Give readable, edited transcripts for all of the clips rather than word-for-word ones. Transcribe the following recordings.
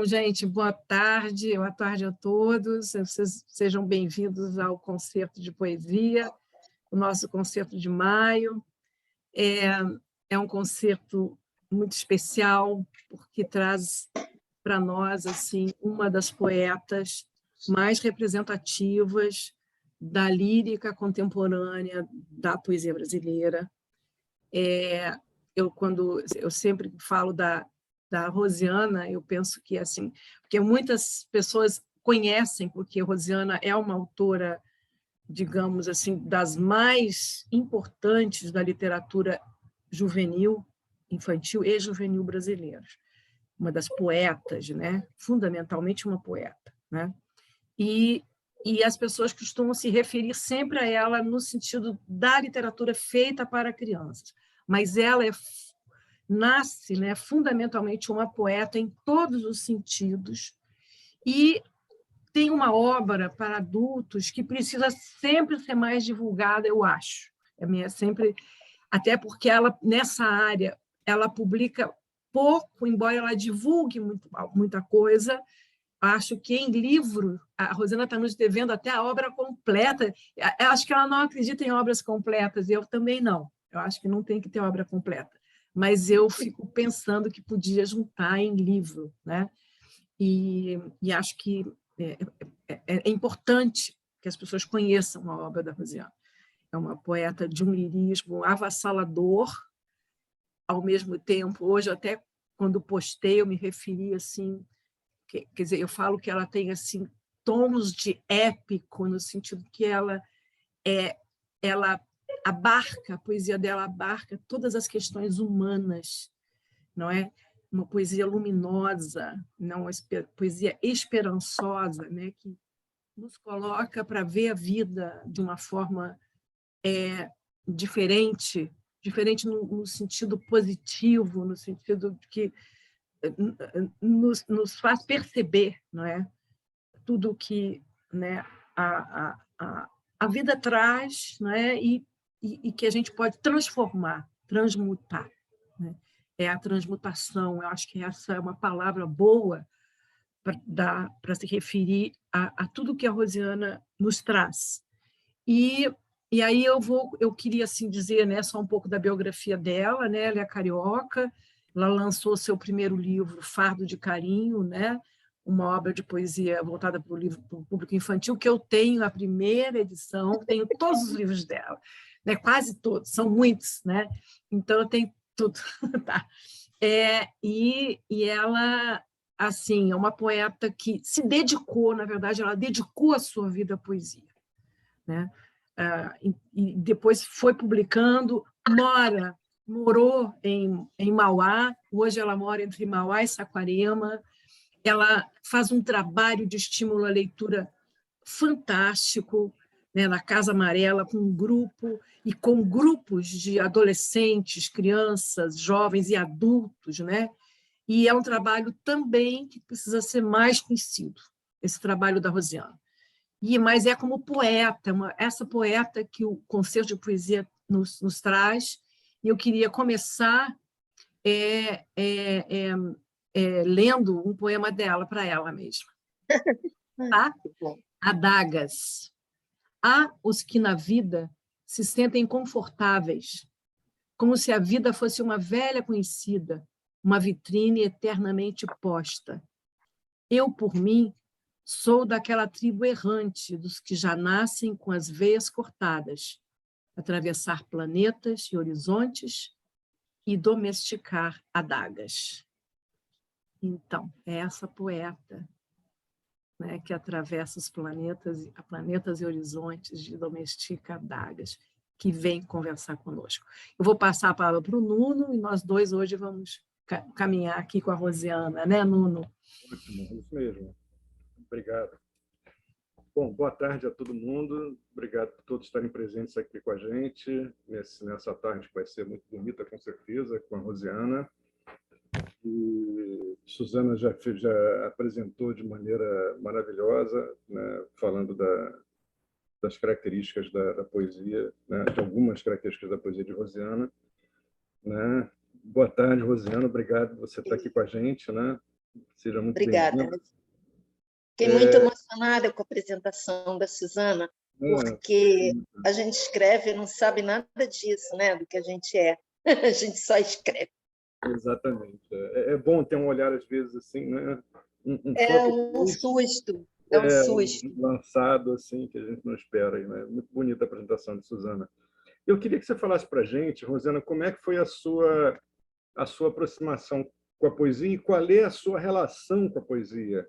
Gente, boa tarde a todos. Vocês sejam bem-vindos ao Concerto de Poesia, o nosso concerto de maio. É um concerto muito especial, porque traz para nós assim uma das poetas mais representativas da lírica contemporânea da poesia brasileira. Quando eu sempre falo da Rosiana, eu penso que assim, porque muitas pessoas conhecem, porque Rosiana é uma autora, digamos assim, das mais importantes da literatura juvenil, infantil e juvenil brasileira, uma das poetas, né? Fundamentalmente uma poeta, né? E as pessoas costumam se referir sempre a ela no sentido da literatura feita para crianças, mas ela nasce, né, fundamentalmente uma poeta em todos os sentidos e tem uma obra para adultos que precisa sempre ser mais divulgada, eu acho. Sempre, até porque ela nessa área ela publica pouco, embora ela divulgue muita coisa. Acho que em livro, a Rosiana está nos devendo até a obra completa. Eu acho que ela não acredita em obras completas, eu também não. Eu acho que não tem que ter obra completa. Mas eu fico pensando que podia juntar em livro, né? E acho que é importante que as pessoas conheçam a obra da Rosiana. É uma poeta de um lirismo avassalador, ao mesmo tempo. Hoje, até quando postei, eu me referi assim, quer dizer, eu falo que ela tem assim tons de épico, no sentido que ela abarca, a poesia dela abarca todas as questões humanas, não é? Uma poesia luminosa, não uma poesia esperançosa, né? Que nos coloca para ver a vida de uma forma diferente no sentido positivo, no sentido de que nos faz perceber, não é? Tudo que, né, a vida traz, não é? E que a gente pode transformar, transmutar, né? É a transmutação. Eu acho que essa é uma palavra boa para se referir a tudo que a Rosiana nos traz. E aí eu queria assim dizer, né, só um pouco da biografia dela, né? Ela é carioca, ela lançou seu primeiro livro, Fardo de Carinho, né? Uma obra de poesia voltada para o público infantil, que eu tenho a primeira edição, tenho todos os livros dela, né? Quase todos, são muitos, né? Então eu tenho tudo, tá? E ela, assim, é uma poeta que se dedicou, na verdade, ela dedicou a sua vida à poesia, né? E depois foi publicando, morou em Mauá, hoje ela mora entre Mauá e Saquarema, ela faz um trabalho de estímulo à leitura fantástico, né, na Casa Amarela, com um grupo e com grupos de adolescentes, crianças, jovens e adultos, né? E é um trabalho também que precisa ser mais conhecido, esse trabalho da Rosiana. Mas é como poeta, essa poeta que o concerto de poesia nos traz. E eu queria começar lendo um poema dela para ela mesma. Tá? Adagas. Há os que na vida se sentem confortáveis, como se a vida fosse uma velha conhecida, uma vitrine eternamente posta. Eu, por mim, sou daquela tribo errante dos que já nascem com as veias cortadas, atravessar planetas e horizontes e domesticar adagas. Então, é essa poeta, né, que atravessa os planetas e horizontes e domestica adagas, que vem conversar conosco. Eu vou passar a palavra para o Nuno e nós dois hoje vamos caminhar aqui com a Rosiana, né, Nuno? Ótimo, isso mesmo. Obrigado. Bom, boa tarde a todo mundo. Obrigado por todos estarem presentes aqui com a gente nessa tarde que vai ser muito bonita, com certeza, com a Rosiana. E Suzana já apresentou de maneira maravilhosa, né, falando das características da poesia, né, de algumas características da poesia de Rosiana. né? Boa tarde, Rosiana. Obrigado por você estar aqui com a gente, né? Seja muito Obrigada. bem-vinda. Fiquei muito emocionada com a apresentação da Suzana, porque a gente escreve e não sabe nada disso, né? Do que a gente é. A gente só escreve. Exatamente. É bom ter um olhar, às vezes, assim, né? É um susto. É um susto. Lançado, assim, que a gente não espera. Né? Muito bonita a apresentação de Suzana. Eu queria que você falasse para a gente, Rosiana, como é que foi a sua aproximação com a poesia e qual é a sua relação com a poesia,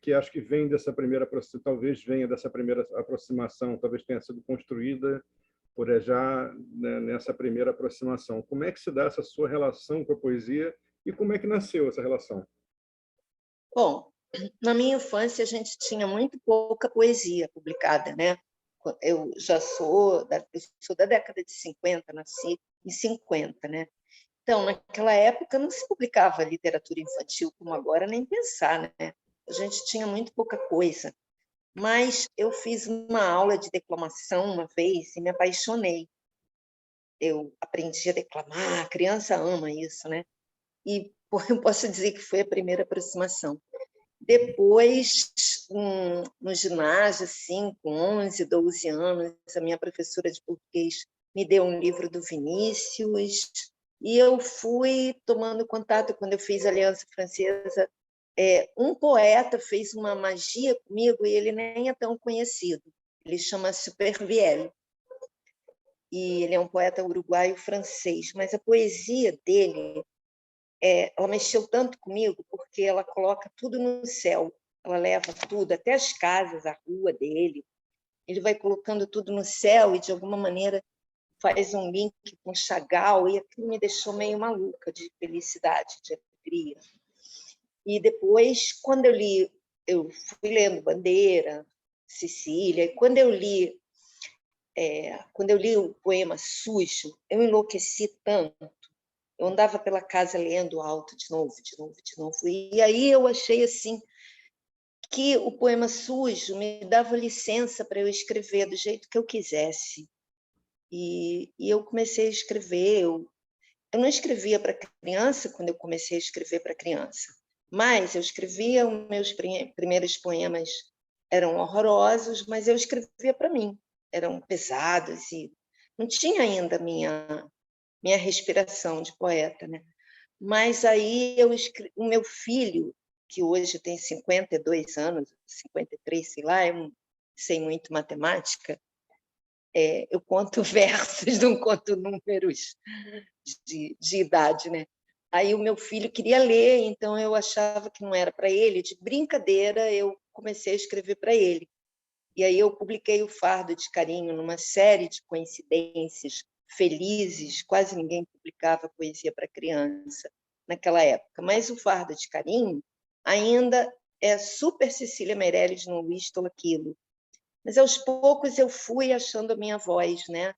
que acho que vem dessa primeira, talvez venha dessa primeira aproximação, talvez tenha sido construída por já, né, nessa primeira aproximação. Como é que se dá essa sua relação com a poesia e como é que nasceu essa relação? Bom, na minha infância a gente tinha muito pouca poesia publicada, né? Eu sou da década de 50, nasci em 50, né? Então, naquela época não se publicava literatura infantil como agora, nem pensar, né? A gente tinha muito pouca coisa. Mas eu fiz uma aula de declamação uma vez e me apaixonei. Eu aprendi a declamar, a criança ama isso, né? E eu posso dizer que foi a primeira aproximação. Depois, no ginásio, assim, com 11, 12 anos, a minha professora de português me deu um livro do Vinícius e eu fui tomando contato. Quando eu fiz Aliança Francesa, um poeta fez uma magia comigo e ele nem é tão conhecido. Ele chama Supervielle. E ele é um poeta uruguaio-francês, mas a poesia dele, ela mexeu tanto comigo porque ela coloca tudo no céu. Ela leva tudo, até as casas, a rua dele. Ele vai colocando tudo no céu e, de alguma maneira, faz um link com Chagall, e aquilo me deixou meio maluca de felicidade, de alegria. E depois, quando eu fui lendo Bandeira, Cecília, e quando eu li o poema Sujo, eu enlouqueci tanto. Eu andava pela casa lendo alto de novo, de novo, de novo. E aí eu achei assim que o poema Sujo me dava licença para eu escrever do jeito que eu quisesse. E eu comecei a escrever. Eu não escrevia para criança quando eu comecei a escrever para criança, mas eu escrevia, os meus primeiros poemas eram horrorosos, mas eu escrevia para mim. Eram pesados e não tinha ainda minha respiração de poeta, né? Mas aí o meu filho, que hoje tem 52 anos, 53, sei lá, eu não sei muito matemática, eu conto versos, não conto números de idade, né? Aí o meu filho queria ler, então eu achava que não era para ele. De brincadeira, eu comecei a escrever para ele. E aí eu publiquei o Fardo de Carinho numa série de coincidências felizes. Quase ninguém publicava poesia para criança naquela época. Mas o Fardo de Carinho ainda é super Cecília Meirelles no Isto ou Aquilo. Mas aos poucos eu fui achando a minha voz, né?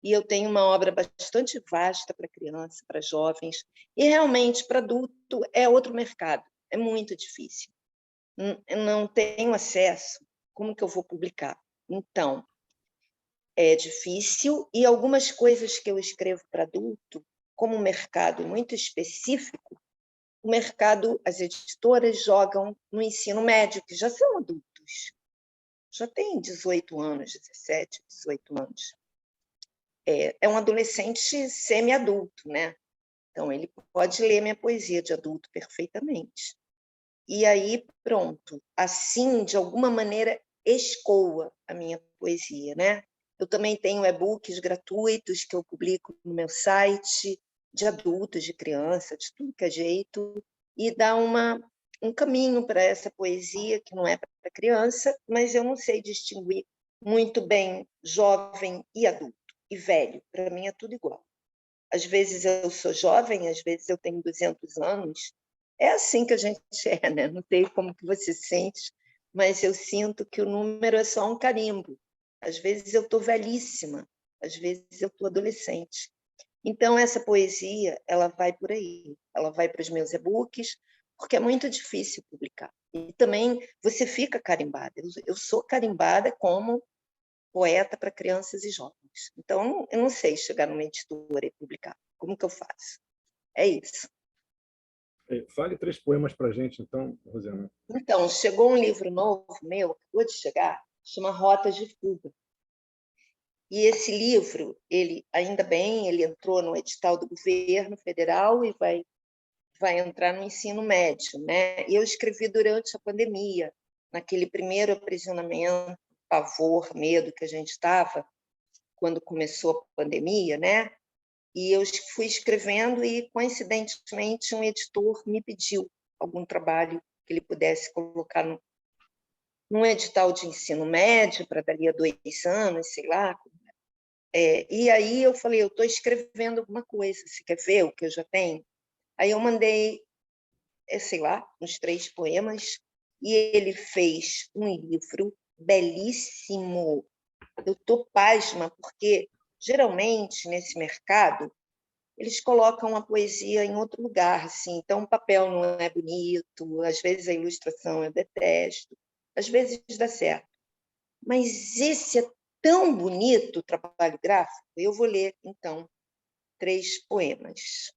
E eu tenho uma obra bastante vasta para criança, para jovens, e realmente para adulto é outro mercado, é muito difícil. Não tenho acesso, como que eu vou publicar? Então, é difícil, e algumas coisas que eu escrevo para adulto, como um mercado muito específico, o mercado, as editoras jogam no ensino médio, que já são adultos, já têm 18 anos, 17, 18 anos. É um adolescente semi-adulto, né? Então, ele pode ler minha poesia de adulto perfeitamente. E aí, pronto. Assim, de alguma maneira, escoa a minha poesia, né? Eu também tenho e-books gratuitos que eu publico no meu site, de adultos, de criança, de tudo que é jeito, e dá um caminho para essa poesia que não é para criança, mas eu não sei distinguir muito bem jovem e adulto e velho. Para mim é tudo igual. Às vezes eu sou jovem, às vezes eu tenho 200 anos. É assim que a gente é, né? Não sei como que você sente, mas eu sinto que o número é só um carimbo. Às vezes eu estou velhíssima, às vezes eu estou adolescente. Então, essa poesia, ela vai por aí. Ela vai para os meus e-books, porque é muito difícil publicar. E também você fica carimbada. Eu sou carimbada como poeta para crianças e jovens. Então, eu não sei chegar numa editora e publicar. Como que eu faço? É isso. Fale 3 poemas para a gente, então, Rosiana. Então, chegou um livro novo meu, acabou de chegar, chama Rotas de Fuga. E esse livro, ele, ainda bem, ele entrou no edital do governo federal e vai entrar no ensino médio, né? E eu escrevi durante a pandemia, naquele primeiro aprisionamento, pavor, medo que a gente estava quando começou a pandemia, né? E eu fui escrevendo e, coincidentemente, um editor me pediu algum trabalho que ele pudesse colocar num edital de ensino médio para dali a 2 anos, sei lá. E aí eu falei, eu estou escrevendo alguma coisa, você quer ver o que eu já tenho? Aí eu mandei, sei lá, uns 3 poemas, e ele fez um livro belíssimo. Eu estou pasma, porque, geralmente, nesse mercado, eles colocam a poesia em outro lugar, assim. Então o papel não é bonito, às vezes a ilustração eu detesto, às vezes dá certo. Mas esse é tão bonito, o trabalho gráfico. Eu vou ler, então, 3 poemas.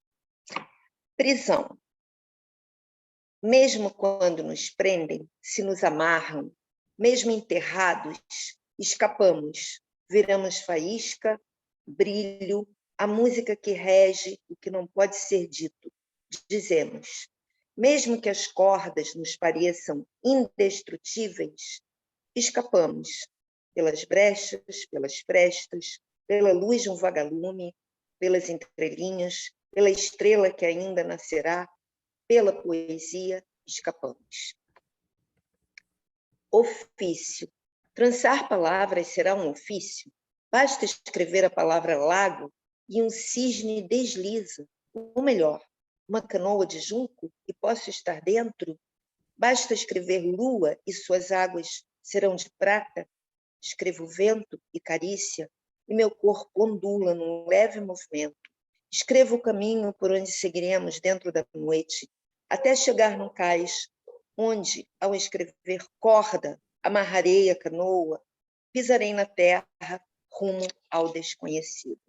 Prisão. Mesmo quando nos prendem, se nos amarram, mesmo enterrados, escapamos, viramos faísca, brilho, a música que rege o que não pode ser dito. Dizemos, mesmo que as cordas nos pareçam indestrutíveis, escapamos pelas brechas, pelas frestas, pela luz de um vagalume, pelas entrelinhas, pela estrela que ainda nascerá, pela poesia, escapamos. Ofício. Trançar palavras será um ofício? Basta escrever a palavra lago e um cisne desliza. Ou melhor, uma canoa de junco e posso estar dentro? Basta escrever lua e suas águas serão de prata? Escrevo vento e carícia e meu corpo ondula num leve movimento. Escrevo o caminho por onde seguiremos dentro da noite, até chegar num cais, onde, ao escrever corda, amarrarei a canoa, pisarei na terra, rumo ao desconhecido.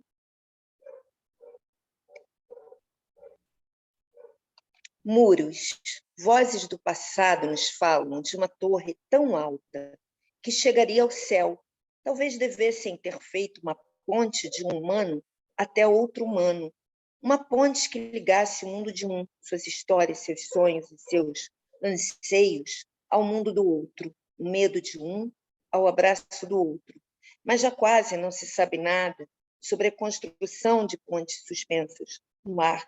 Muros, vozes do passado nos falam de uma torre tão alta que chegaria ao céu. Talvez devessem ter feito uma ponte de um humano até outro humano, uma ponte que ligasse o mundo de um, suas histórias, seus sonhos e seus anseios, ao mundo do outro, o medo de um ao abraço do outro. Mas já quase não se sabe nada sobre a construção de pontes suspensas no ar,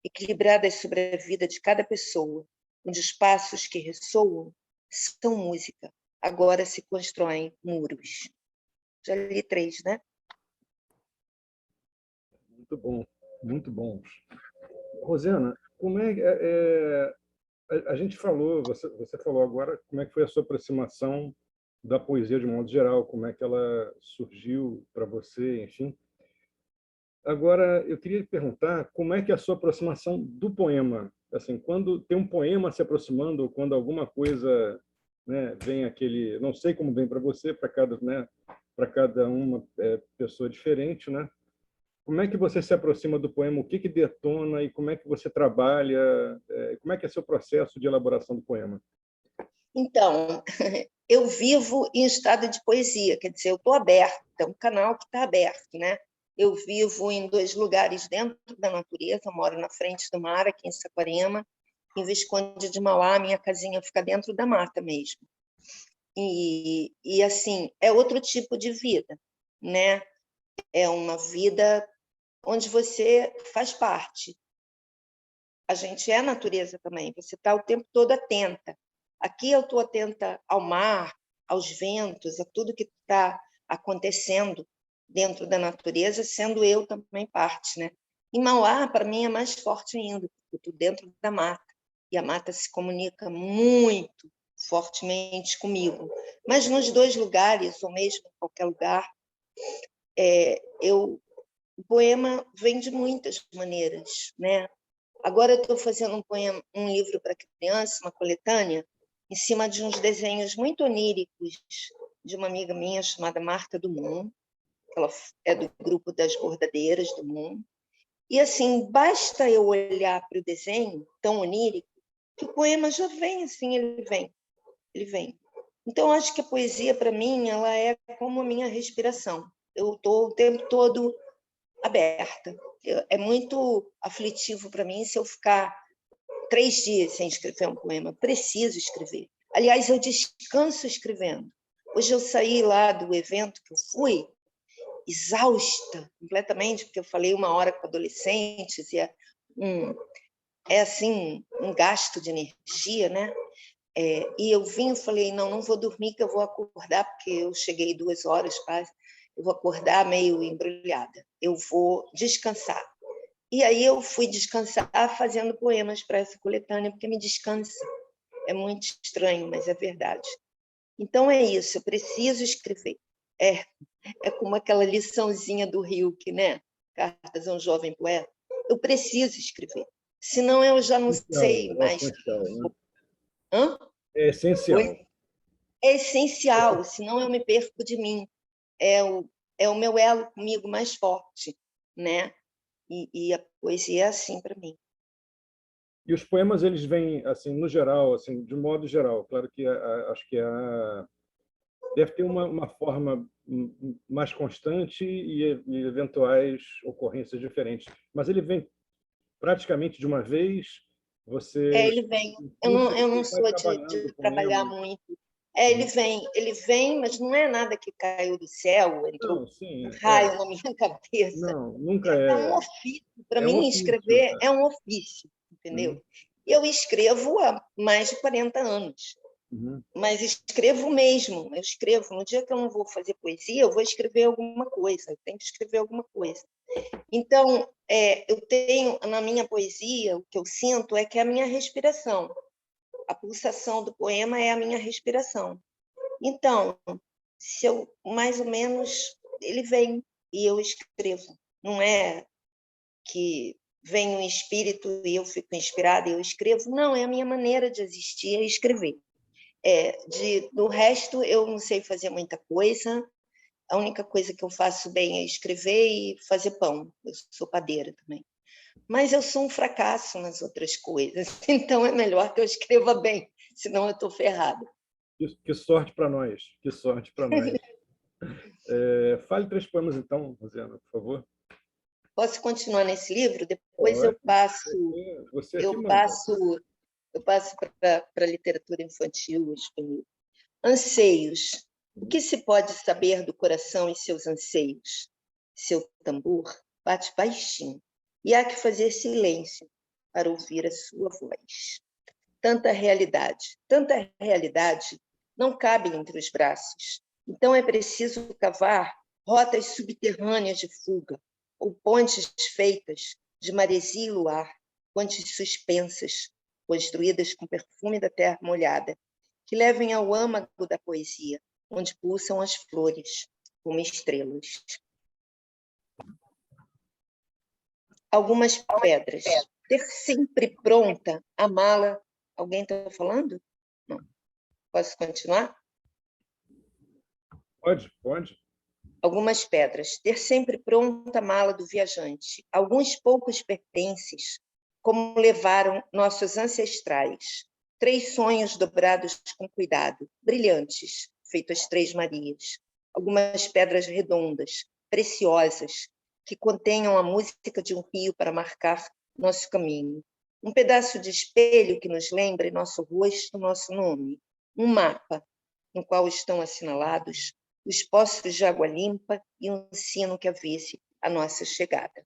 equilibradas sobre a vida de cada pessoa, onde os passos que ressoam são música. Agora se constroem muros. Já li 3, né? Muito bom, muito bons. Rosiana, como a gente falou, você falou agora como é que foi a sua aproximação da poesia de modo geral, como é que ela surgiu para você, enfim. Agora, eu queria lhe perguntar como é que é a sua aproximação do poema. Assim, quando tem um poema se aproximando, ou quando alguma coisa, né, vem aquele... Não sei como vem para você, para cada, né, para cada uma pessoa diferente, né? Como é que você se aproxima do poema? O que detona e como é que você trabalha? Como é que é seu processo de elaboração do poema? Então, eu vivo em estado de poesia, quer dizer, eu estou aberta, é um canal que está aberto, né? Eu vivo em 2 lugares dentro da natureza, eu moro na frente do mar, aqui em Saquarema, em Visconde de Mauá, minha casinha fica dentro da mata mesmo. E assim, é outro tipo de vida, né? É uma vida onde você faz parte. A gente é natureza também, você está o tempo todo atenta. Aqui eu estou atenta ao mar, aos ventos, a tudo que está acontecendo dentro da natureza, sendo eu também parte, né? Em Mauá, para mim, é mais forte ainda, porque eu estou dentro da mata, e a mata se comunica muito fortemente comigo. Mas nos 2 lugares, ou mesmo em qualquer lugar, o poema vem de muitas maneiras, né? Agora eu estou fazendo um livro para criança, uma coletânea, em cima de uns desenhos muito oníricos de uma amiga minha chamada Marta Dumont. Ela é do grupo das bordadeiras do mundo. E, assim, basta eu olhar para o desenho tão onírico que o poema já vem, assim, ele vem. Então, acho que a poesia, para mim, ela é como a minha respiração. Eu estou o tempo todo aberta. É muito aflitivo para mim se eu ficar 3 dias sem escrever um poema. Preciso escrever. Aliás, eu descanso escrevendo. Hoje eu saí lá do evento que eu fui, exausta completamente, porque eu falei 1 hora com adolescentes, e é assim, um gasto de energia, né? E eu vim e falei, não vou dormir, que eu vou acordar, porque eu cheguei 2 horas quase, eu vou acordar meio embrulhada, eu vou descansar. E aí eu fui descansar fazendo poemas para essa coletânea, porque me descansa. É muito estranho, mas é verdade. Então é isso, eu preciso escrever. É como aquela liçãozinha do Rilke, né? Cartas a um Jovem Poeta. Eu preciso escrever, senão eu já não sei mais. Né? Hã? É essencial. Oi? É essencial, senão eu me perco de mim. É o meu elo comigo mais forte, né? E a poesia é assim para mim. E os poemas, eles vêm, assim, no geral, assim, de modo geral. Claro que acho que deve ter uma forma mais constante e eventuais ocorrências diferentes. Mas ele vem praticamente de uma vez, você Ele vem. Eu não vai sou trabalhando de o trabalhar poema. muito. Ele vem, mas não é nada que caiu do céu, entrou Não, sim, um raio na minha cabeça. não, nunca É um ofício. Para é um mim, ofício. escrever é um ofício, entendeu? Eu escrevo há mais de 40 anos, Uhum. mas escrevo mesmo. Eu escrevo. No dia que eu não vou fazer poesia, eu vou escrever alguma coisa. Eu tenho que escrever alguma coisa. Então, eu tenho, na minha poesia, o que eu sinto é que é a minha respiração. A pulsação do poema é a minha respiração. Então, se eu, mais ou menos, ele vem e eu escrevo. Não é que vem um espírito e eu fico inspirada e eu escrevo. Não, é a minha maneira de existir, é escrever. Do resto, eu não sei fazer muita coisa. A única coisa que eu faço bem é escrever e fazer pão. Eu sou padeira também. Mas eu sou um fracasso nas outras coisas, então é melhor que eu escreva bem, senão eu estou ferrada. Que sorte para nós, que sorte para nós. Fale 3 poemas, então, Rosiana, por favor. Posso continuar nesse livro? Depois Pode. eu passo, Você aqui eu manda. passo, eu passo para a literatura infantil, juvenil. Anseios. O que se pode saber do coração e seus anseios? Seu tambor bate baixinho e há que fazer silêncio para ouvir a sua voz. Tanta realidade não cabe entre os braços. Então é preciso cavar rotas subterrâneas de fuga, ou pontes feitas de maresia e luar, pontes suspensas, construídas com perfume da terra molhada, que levem ao âmago da poesia, onde pulsam as flores, como estrelas. Algumas pedras. Ter sempre pronta a mala. Alguém está falando? Não. Posso continuar? Pode. Algumas pedras. Ter sempre pronta a mala do viajante. Alguns poucos pertences, como levaram nossos ancestrais. 3 sonhos dobrados com cuidado, brilhantes, feito as 3 Marias. Algumas pedras redondas, preciosas, que contenham a música de um rio para marcar nosso caminho. Um pedaço de espelho que nos lembre nosso rosto, nosso nome. Um mapa, no qual estão assinalados os poços de água limpa e um sino que avise a nossa chegada.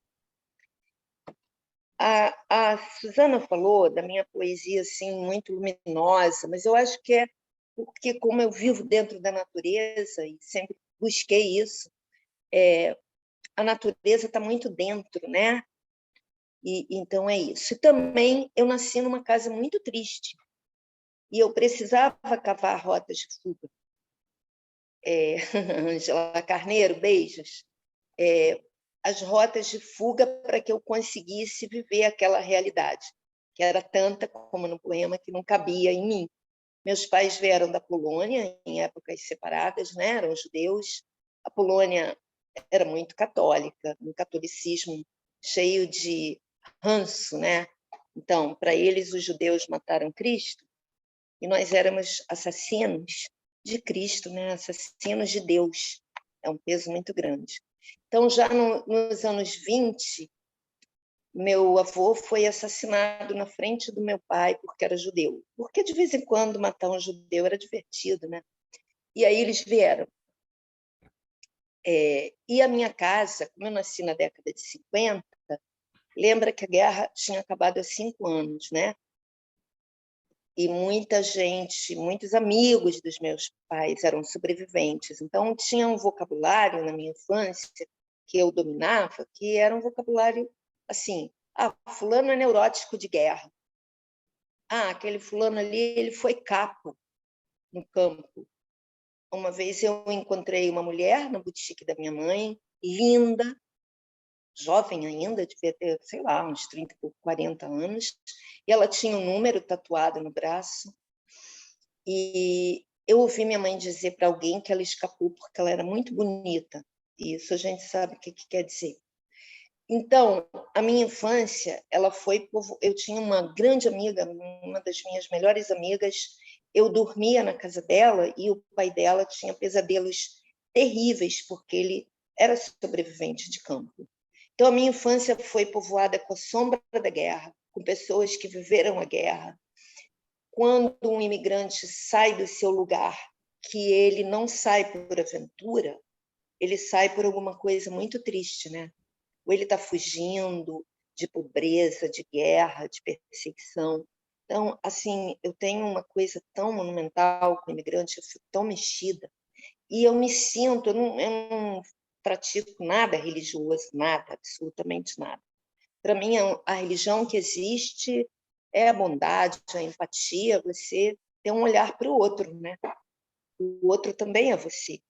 A Susana falou da minha poesia assim, muito luminosa, mas eu acho que é porque, como eu vivo dentro da natureza e sempre busquei isso, a natureza está muito dentro, né? E então é isso. E também eu nasci numa casa muito triste e eu precisava cavar rotas de fuga. Angela Carneiro, beijos. As rotas de fuga para que eu conseguisse viver aquela realidade, que era tanta como no poema que não cabia em mim. Meus pais vieram da Polônia em épocas separadas, né? Eram judeus. A Polônia era muito católica, um catolicismo cheio de ranço, né? Então, para eles, os judeus mataram Cristo e nós éramos assassinos de Cristo, né? Assassinos de Deus. É um peso muito grande. Então, já nos anos 20, meu avô foi assassinado na frente do meu pai porque era judeu. Porque, de vez em quando, matar um judeu era divertido, né? E aí eles vieram. E a minha casa, como eu nasci na década de 50, lembra que a guerra tinha acabado há 5 anos, né? E muita gente, muitos amigos dos meus pais eram sobreviventes. Então, tinha um vocabulário na minha infância que eu dominava, que era um vocabulário assim: fulano é neurótico de guerra. Aquele fulano ali, ele foi capo no campo. Uma vez eu encontrei uma mulher na boutique da minha mãe, linda, jovem ainda, devia ter, sei lá, uns 30, 40 anos, e ela tinha um número tatuado no braço. E eu ouvi minha mãe dizer para alguém que ela escapou porque ela era muito bonita. E isso a gente sabe o que quer dizer. Então, a minha infância, eu tinha uma grande amiga, uma das minhas melhores amigas. Eu dormia na casa dela e o pai dela tinha pesadelos terríveis porque ele era sobrevivente de campo. Então, a minha infância foi povoada com a sombra da guerra, com pessoas que viveram a guerra. Quando um imigrante sai do seu lugar, que ele não sai por aventura, ele sai por alguma coisa muito triste, né? Ou ele está fugindo de pobreza, de guerra, de perseguição. Então, assim, eu tenho uma coisa tão monumental com o imigrante, eu fico tão mexida. E eu me sinto, eu não pratico nada religioso, nada, absolutamente nada. Para mim, a religião que existe é a bondade, a empatia, você ter um olhar para o outro, né? O outro também é você.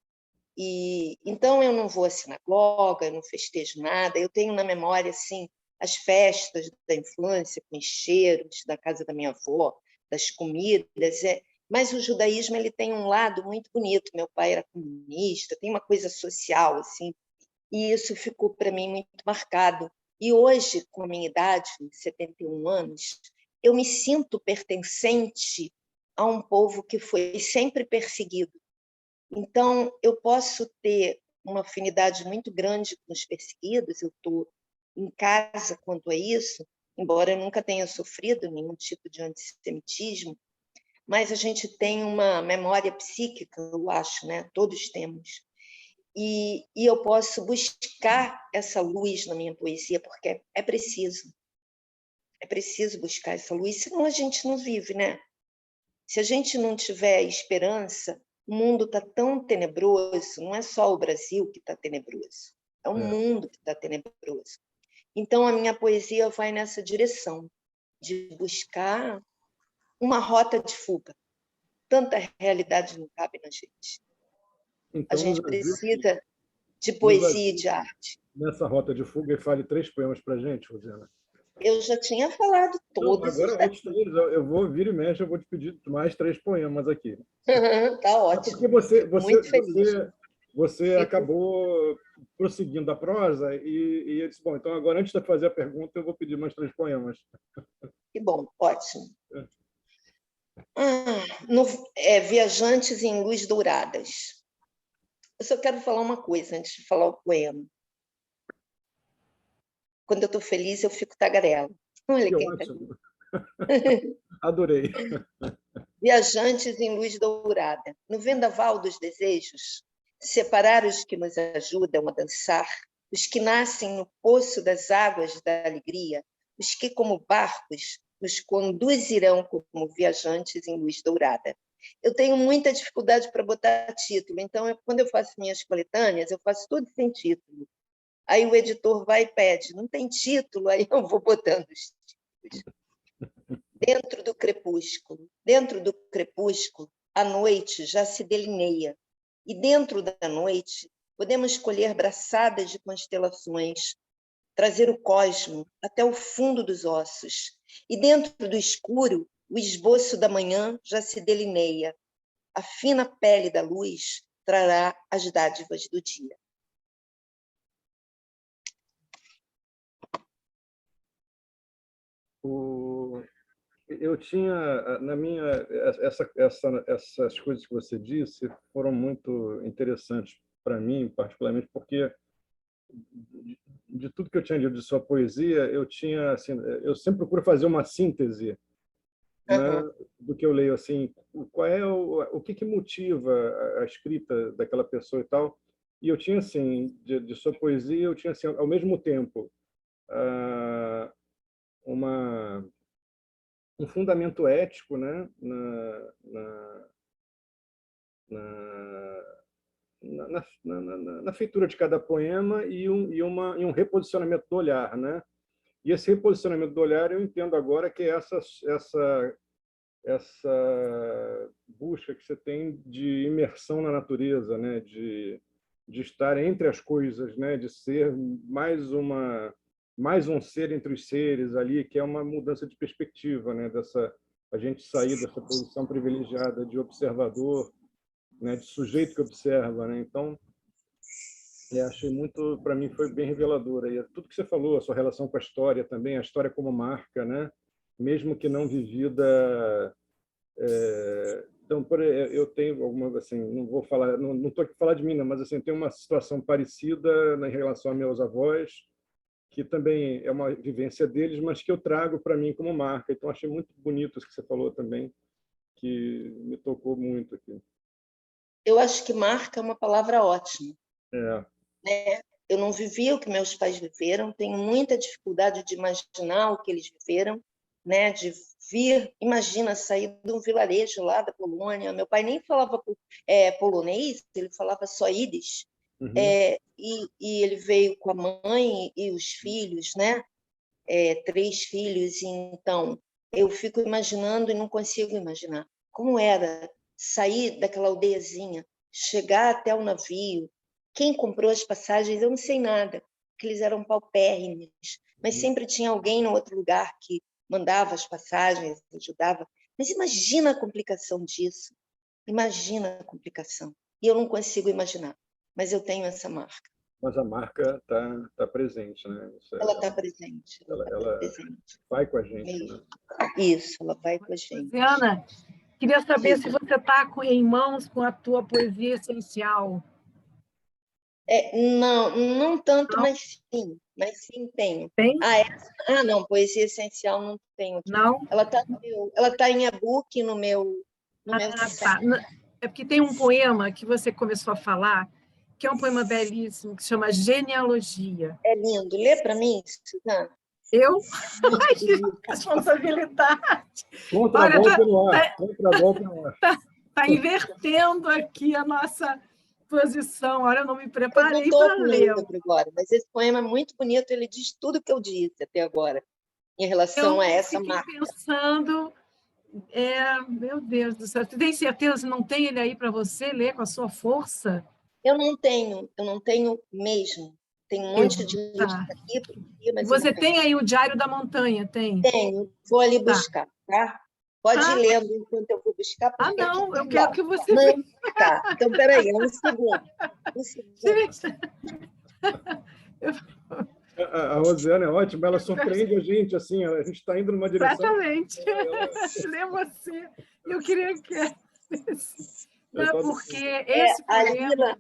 E então eu não vou à sinagoga, eu não festejo nada. Eu tenho na memória assim as festas da infância, com os cheiros da casa da minha avó, das comidas. Mas o judaísmo ele tem um lado muito bonito. Meu pai era comunista, tem uma coisa social assim, e isso ficou para mim muito marcado. E hoje, com a minha idade, 71 anos, eu me sinto pertencente a um povo que foi sempre perseguido. Então, eu posso ter uma afinidade muito grande com os perseguidos, eu estou em casa quanto a isso, embora eu nunca tenha sofrido nenhum tipo de antissemitismo, mas a gente tem uma memória psíquica, eu acho, né? Todos temos. E eu posso buscar essa luz na minha poesia, porque é preciso buscar essa luz, senão a gente não vive, né? Se a gente não tiver esperança, o mundo está tão tenebroso, não é só o Brasil que está tenebroso, é o mundo que está tenebroso. Então, a minha poesia vai nessa direção, de buscar uma rota de fuga. Tanta realidade não cabe na gente. Então, a gente precisa de poesia e de arte. Nessa rota de fuga, e fale 3 poemas para a gente, Rosiana. Eu já tinha falado todos. Não, agora outros 3, eu vou vir e mexe, eu vou te pedir mais 3 poemas aqui. Tá ótimo. Porque muito feliz. Você acabou prosseguindo a prosa e eu disse, bom, então agora antes de fazer a pergunta, eu vou pedir mais 3 poemas. Que bom, ótimo. Viajantes em Luz Douradas. Eu só quero falar uma coisa antes de falar o poema. Quando eu estou feliz, eu fico tagarela. Olha Que quem ótimo. Adorei. Viajantes em Luz Dourada. No vendaval dos desejos, separar os que nos ajudam a dançar, os que nascem no poço das águas da alegria, os que, como barcos, nos conduzirão como viajantes em luz dourada. Eu tenho muita dificuldade para botar título, então, quando eu faço minhas coletâneas, eu faço tudo sem título. Aí o editor vai e pede, não tem título, aí eu vou botando os títulos. Dentro do crepúsculo, a noite já se delineia, e dentro da noite podemos colher braçadas de constelações, trazer o cosmo até o fundo dos ossos, e dentro do escuro o esboço da manhã já se delineia. A fina pele da luz trará as dádivas do dia. Eu tinha, na minha, essas coisas que você disse foram muito interessantes para mim, particularmente, porque de tudo que eu tinha lido de sua poesia, eu tinha, assim, eu sempre procuro fazer uma síntese, né, do que eu leio, assim, qual é o que motiva a escrita daquela pessoa e tal. E eu tinha, assim, de sua poesia, eu tinha, assim, ao mesmo tempo, uma um fundamento ético, né, na feitura de cada poema e um reposicionamento do olhar, né? E esse reposicionamento do olhar eu entendo agora que é essa busca que você tem de imersão na natureza, né? De estar entre as coisas, né? De ser mais um ser entre os seres ali, que é uma mudança de perspectiva, né? A gente sair dessa posição privilegiada de observador, né? De sujeito que observa, né? Então, achei muito, para mim, foi bem reveladora. E tudo que você falou, a sua relação com a história também, a história como marca, né? Mesmo que não vivida. Então, eu tenho alguma, assim, não vou falar, não estou aqui falar de mim, não, mas assim, tem uma situação parecida em relação a meus avós, que também é uma vivência deles, mas que eu trago para mim como marca. Então, achei muito bonito isso que você falou também, que me tocou muito aqui. Eu acho que marca é uma palavra ótima. É. Né? Eu não vivi o que meus pais viveram, tenho muita dificuldade de imaginar o que eles viveram, né? De vir, imagina, sair de um vilarejo lá da Polônia. Meu pai nem falava polonês, ele falava só ídis. Uhum. E ele veio com a mãe e os filhos, né? 3 filhos. Então, eu fico imaginando e não consigo imaginar como era sair daquela aldeiazinha, chegar até o navio. Quem comprou as passagens, eu não sei nada, porque eles eram paupérrimos, mas sempre tinha alguém no outro lugar que mandava as passagens, ajudava. Mas imagina a complicação disso, imagina a complicação. E eu não consigo imaginar, mas eu tenho essa marca. Mas a marca tá presente, né? Ela está presente. Ela vai com a gente, né? Isso, ela vai com a gente. Ana, queria saber se você está em mãos com a tua poesia essencial. Não tanto, Não? mas sim tenho. Tem? Não, poesia essencial não tenho aqui. Não? Ela tá em e-book no meu site. Tá. É porque tem um poema que você começou a falar, que é um poema belíssimo, que se chama Genealogia. É lindo. Lê para mim, Suzana. Eu? Ai, que responsabilidade. Contragolpe no ar. Contragolpe no ar. Está invertendo aqui a nossa posição. Olha, eu não me preparei para ler. Agora, mas esse poema é muito bonito, ele diz tudo o que eu disse até agora, em relação a essa marca. Eu pensando, meu Deus do céu, você tem certeza que não tem ele aí para você ler com a sua força? Eu não tenho mesmo. Tem um monte de livros aqui. Mas você tem aí o Diário da Montanha? Tem? Tenho, vou ali buscar, tá? Pode ir lendo enquanto eu vou buscar. Não, eu quero que você... Tá, então, peraí, um segundo. A Rosiana é ótima, ela surpreende a gente, assim, a gente está indo numa direção... Exatamente. Lê você. Eu queria que... Porque esse poema...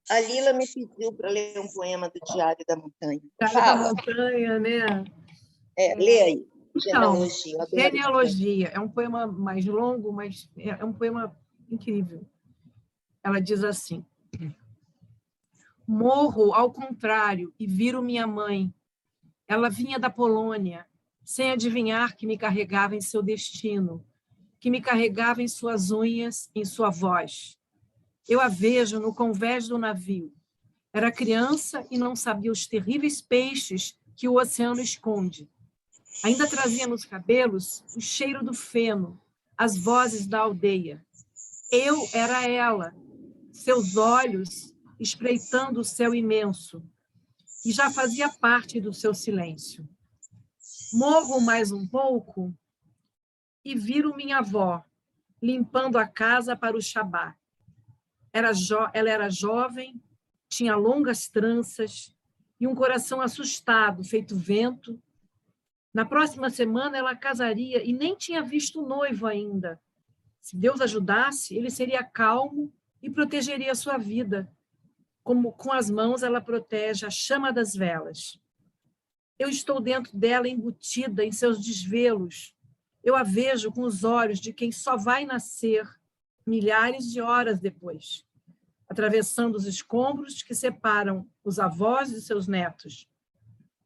A Lila me pediu para ler um poema do Diário da Montanha. Diário da Montanha, né? Lê aí. Então, Genealogia. É um poema mais longo, mas é um poema incrível. Ela diz assim: morro ao contrário e viro minha mãe. Ela vinha da Polônia, sem adivinhar que me carregava em seu destino, que me carregava em suas unhas, em sua voz. Eu a vejo no convés do navio. Era criança e não sabia os terríveis peixes que o oceano esconde. Ainda trazia nos cabelos o cheiro do feno, as vozes da aldeia. Eu era ela, seus olhos espreitando o céu imenso, e já fazia parte do seu silêncio. Morro mais um pouco e viro minha avó, limpando a casa para o Shabá. Ela era jovem, tinha longas tranças e um coração assustado, feito vento. Na próxima semana ela casaria e nem tinha visto o noivo ainda. Se Deus ajudasse, ele seria calmo e protegeria a sua vida, como com as mãos ela protege a chama das velas. Eu estou dentro dela embutida em seus desvelos. Eu a vejo com os olhos de quem só vai nascer milhares de horas depois, atravessando os escombros que separam os avós de seus netos.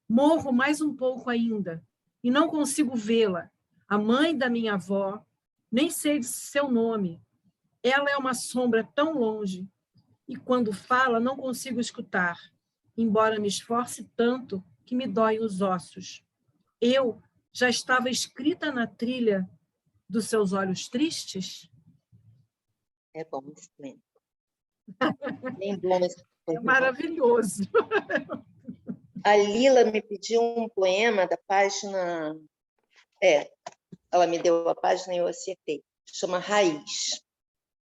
Morro mais um pouco ainda e não consigo vê-la, a mãe da minha avó, nem sei de seu nome. Ela é uma sombra tão longe e quando fala não consigo escutar, embora me esforce tanto que me doem os ossos. Eu já estava escrita na trilha dos seus olhos tristes? É bom esse poema. Bem bom esse É poema. maravilhoso. A Lila me pediu um poema da página... ela me deu a página e eu acertei. Chama Raiz.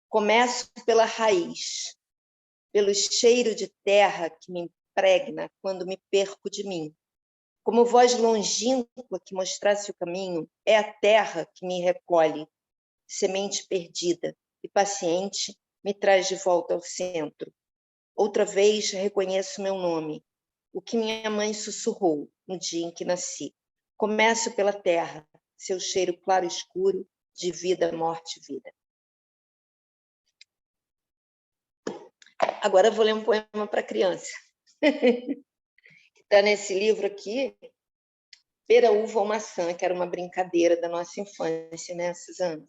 Começo pela raiz, pelo cheiro de terra que me impregna quando me perco de mim. Como voz longínqua que mostrasse o caminho, é a terra que me recolhe, semente perdida, e paciente me traz de volta ao centro. Outra vez reconheço meu nome, o que minha mãe sussurrou no dia em que nasci. Começo pela terra, seu cheiro claro escuro, de vida, morte, vida. Agora eu vou ler um poema para criança. Está nesse livro aqui, Pera, Uva ou Maçã, que era uma brincadeira da nossa infância, né, Suzana?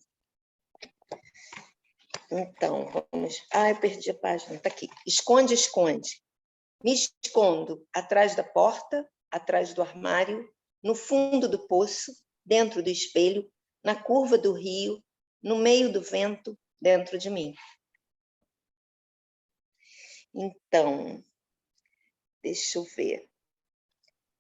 Então, vamos... eu perdi a página, está aqui. Esconde, esconde. Me escondo atrás da porta, atrás do armário, no fundo do poço, dentro do espelho, na curva do rio, no meio do vento, dentro de mim. Então, deixa eu ver.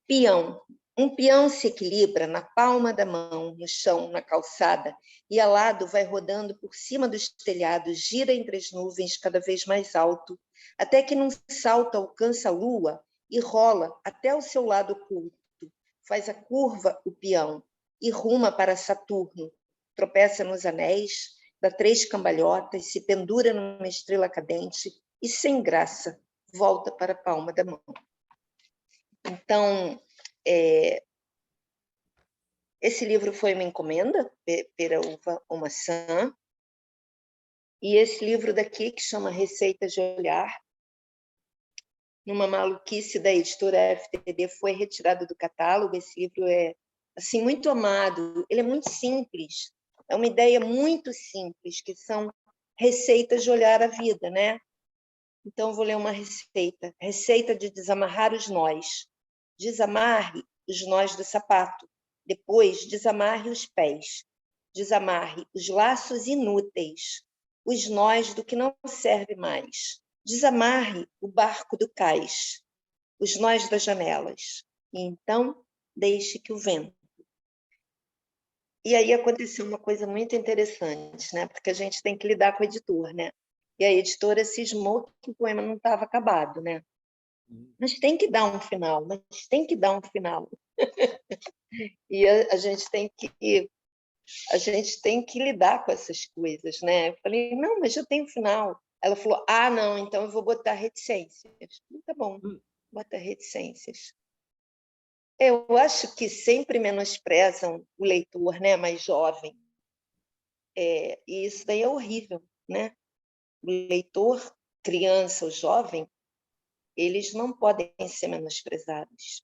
Peão. Um peão se equilibra na palma da mão, no chão, na calçada, e alado vai rodando por cima dos telhados, gira entre as nuvens cada vez mais alto, até que num salto alcança a lua e rola até o seu lado oculto. Faz a curva o peão e ruma para Saturno, tropeça nos anéis, dá 3 cambalhotas, se pendura numa estrela cadente e, sem graça, volta para a palma da mão. Então, esse livro foi uma encomenda, Pera, Uva ou Maçã, e esse livro daqui, que chama Receitas de Olhar, numa maluquice da editora FTD, foi retirado do catálogo. Esse livro é assim, muito amado, ele é muito simples, é uma ideia muito simples, que são receitas de olhar a vida, né? Então, vou ler uma receita. Receita de desamarrar os nós. Desamarre os nós do sapato. Depois, desamarre os pés. Desamarre os laços inúteis, os nós do que não serve mais. Desamarre o barco do cais, os nós das janelas. E então, deixe que o vento. E aí aconteceu uma coisa muito interessante, né? Porque a gente tem que lidar com o editor, né? E a editora cismou que o poema não estava acabado, né? Mas tem que dar um final, mas tem que dar um final. E a gente tem que lidar com essas coisas, né? Eu falei, não, mas eu tenho final. Ela falou, não, então eu vou botar reticências. Tá bom, bota reticências. Eu acho que sempre menosprezam o leitor, né, mais jovem. E isso daí é horrível, né? O leitor, criança ou jovem, eles não podem ser menosprezados.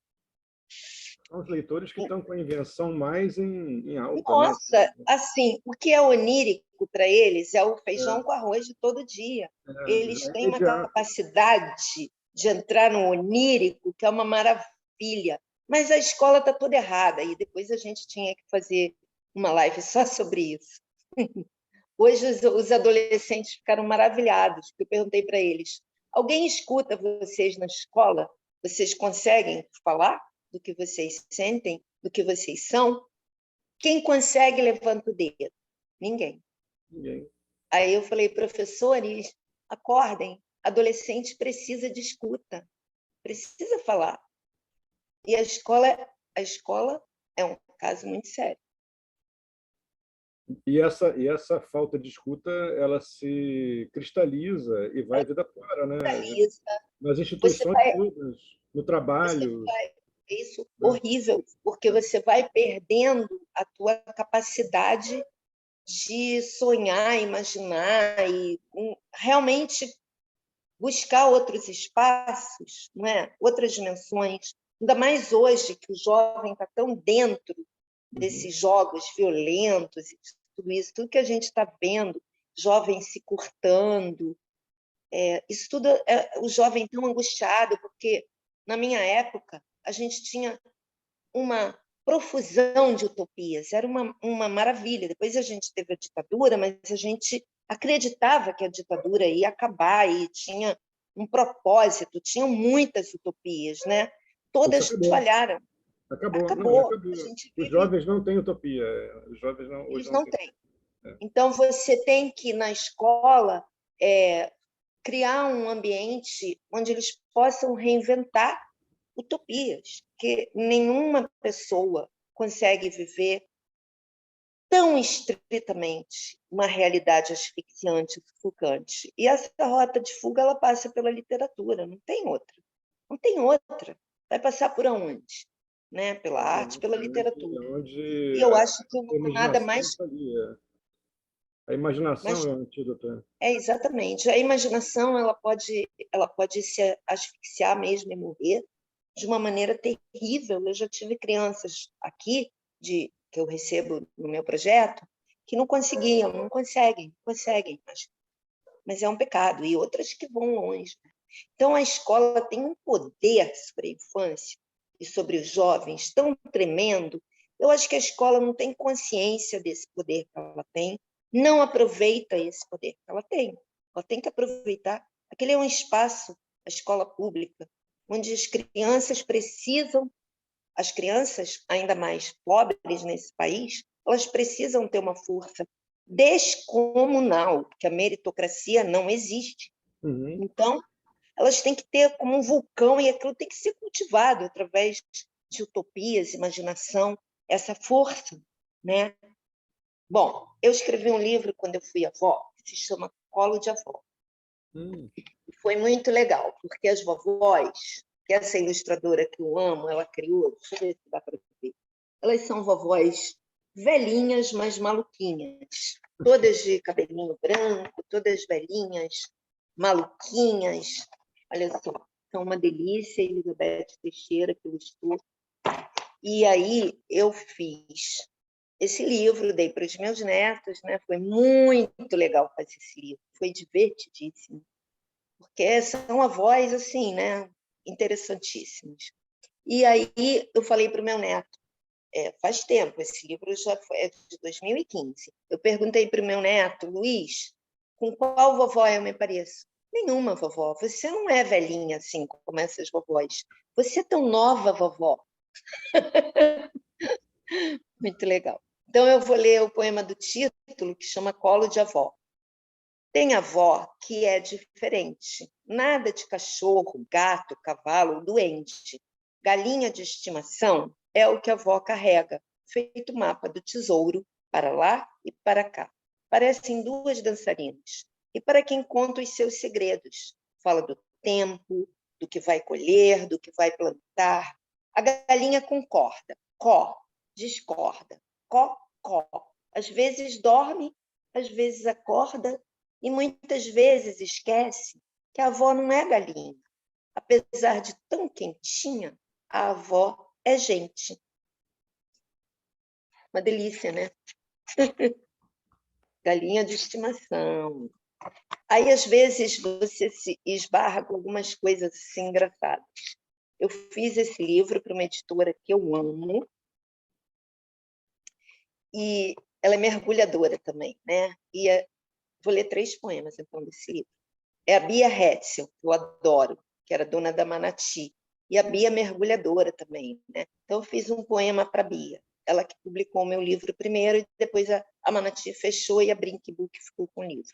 São os leitores que estão com a invenção mais em alta. Nossa, né? assim, o que é onírico para eles é o feijão com arroz de todo dia. Eles têm uma capacidade de entrar no onírico que é uma maravilha. Mas a escola está toda errada, e depois a gente tinha que fazer uma live só sobre isso. Hoje os adolescentes ficaram maravilhados, porque eu perguntei para eles, alguém escuta vocês na escola? Vocês conseguem falar do que vocês sentem, do que vocês são? Quem consegue, levanta o dedo. Ninguém. Ninguém. Aí eu falei, professores, acordem. Adolescente precisa de escuta, precisa falar. E a escola é um caso muito sério. E essa falta de escuta, ela se cristaliza e vai a vida fora, né? Cristaliza. Nas Você instituições vai, todas, no você trabalho. vai, é isso Né? horrível, porque você vai perdendo a tua capacidade de sonhar, imaginar e realmente buscar outros espaços, não é? Outras dimensões. Ainda mais hoje, que o jovem está tão dentro desses jogos violentos, e tudo isso, tudo que a gente está vendo, jovens se cortando, isso tudo, o jovem tão angustiado, porque na minha época a gente tinha uma profusão de utopias, era uma maravilha. Depois a gente teve a ditadura, mas a gente acreditava que a ditadura ia acabar e tinha um propósito, tinham muitas utopias, né? Todas falharam. Acabou. Não, Acabou. acabou. A gente Os vive... jovens não têm utopia. Os jovens não, hoje Eles não não têm. têm. Então, você tem que, na escola, criar um ambiente onde eles possam reinventar utopias, que nenhuma pessoa consegue viver tão estritamente uma realidade asfixiante, sufocante. E essa rota de fuga ela passa pela literatura, não tem outra. Não tem outra. Vai passar por onde? Né? Pela arte, pela literatura. E Onde eu a acho que não há nada imaginação mais... está ali. A imaginação Mas é o antídoto. exatamente. A imaginação ela pode se asfixiar mesmo e morrer de uma maneira terrível. Eu já tive crianças aqui que eu recebo no meu projeto que não conseguiam, não conseguem, mas é um pecado. E outras que vão longe. Então a escola tem um poder sobre a infância e sobre os jovens tão tremendo. Eu acho que a escola não tem consciência desse poder que ela tem, não aproveita esse poder que ela tem. Ela tem que aproveitar. Aquele é um espaço, a escola pública, onde as crianças precisam, as crianças ainda mais pobres nesse país, elas precisam ter uma força descomunal, porque a meritocracia não existe. Então, elas têm que ter como um vulcão e aquilo tem que ser cultivado através de utopias, imaginação, essa força, né? Bom, eu escrevi um livro quando eu fui avó, que se chama Colo de Avó. Foi muito legal, porque as vovós, que essa ilustradora que eu amo, ela criou, deixa eu ver se dá para ver, elas são vovós velhinhas, mas maluquinhas, todas de cabelinho branco, todas velhinhas, maluquinhas. Olha só, são uma delícia, Elizabeth Teixeira, que ilustrou. E aí eu fiz esse livro, dei para os meus netos, né? Foi muito legal fazer esse livro, foi divertidíssimo, porque são avós assim, né? Interessantíssimos. E aí eu falei para o meu neto, faz tempo, esse livro é de 2015. Eu perguntei para o meu neto, Luiz, com qual vovó eu me pareço? Nenhuma, vovó. Você não é velhinha assim como essas vovós. Você é tão nova, vovó. Muito legal. Então, eu vou ler o poema do título, que chama Colo de Avó. Tem avó que é diferente. Nada de cachorro, gato, cavalo, doente. Galinha de estimação é o que a avó carrega, feito mapa do tesouro, para lá e para cá. Parecem duas dançarinas. E para quem conta os seus segredos, fala do tempo, do que vai colher, do que vai plantar. A galinha concorda, có, discorda, có, có. Às vezes dorme, às vezes acorda, e muitas vezes esquece que a avó não é galinha. Apesar de tão quentinha, a avó é gente. Uma delícia, né? Galinha de estimação. Aí, às vezes, você se esbarra com algumas coisas assim engraçadas. Eu fiz esse livro para uma editora que eu amo, e ela é mergulhadora também, né? E vou ler 3 poemas, então, desse livro. É a Bia Hetzel, que eu adoro, que era dona da Manati. E a Bia mergulhadora também, né? Então, eu fiz um poema para a Bia. ela que publicou o meu livro primeiro, e depois a Manati fechou e a Brink Book ficou com o livro.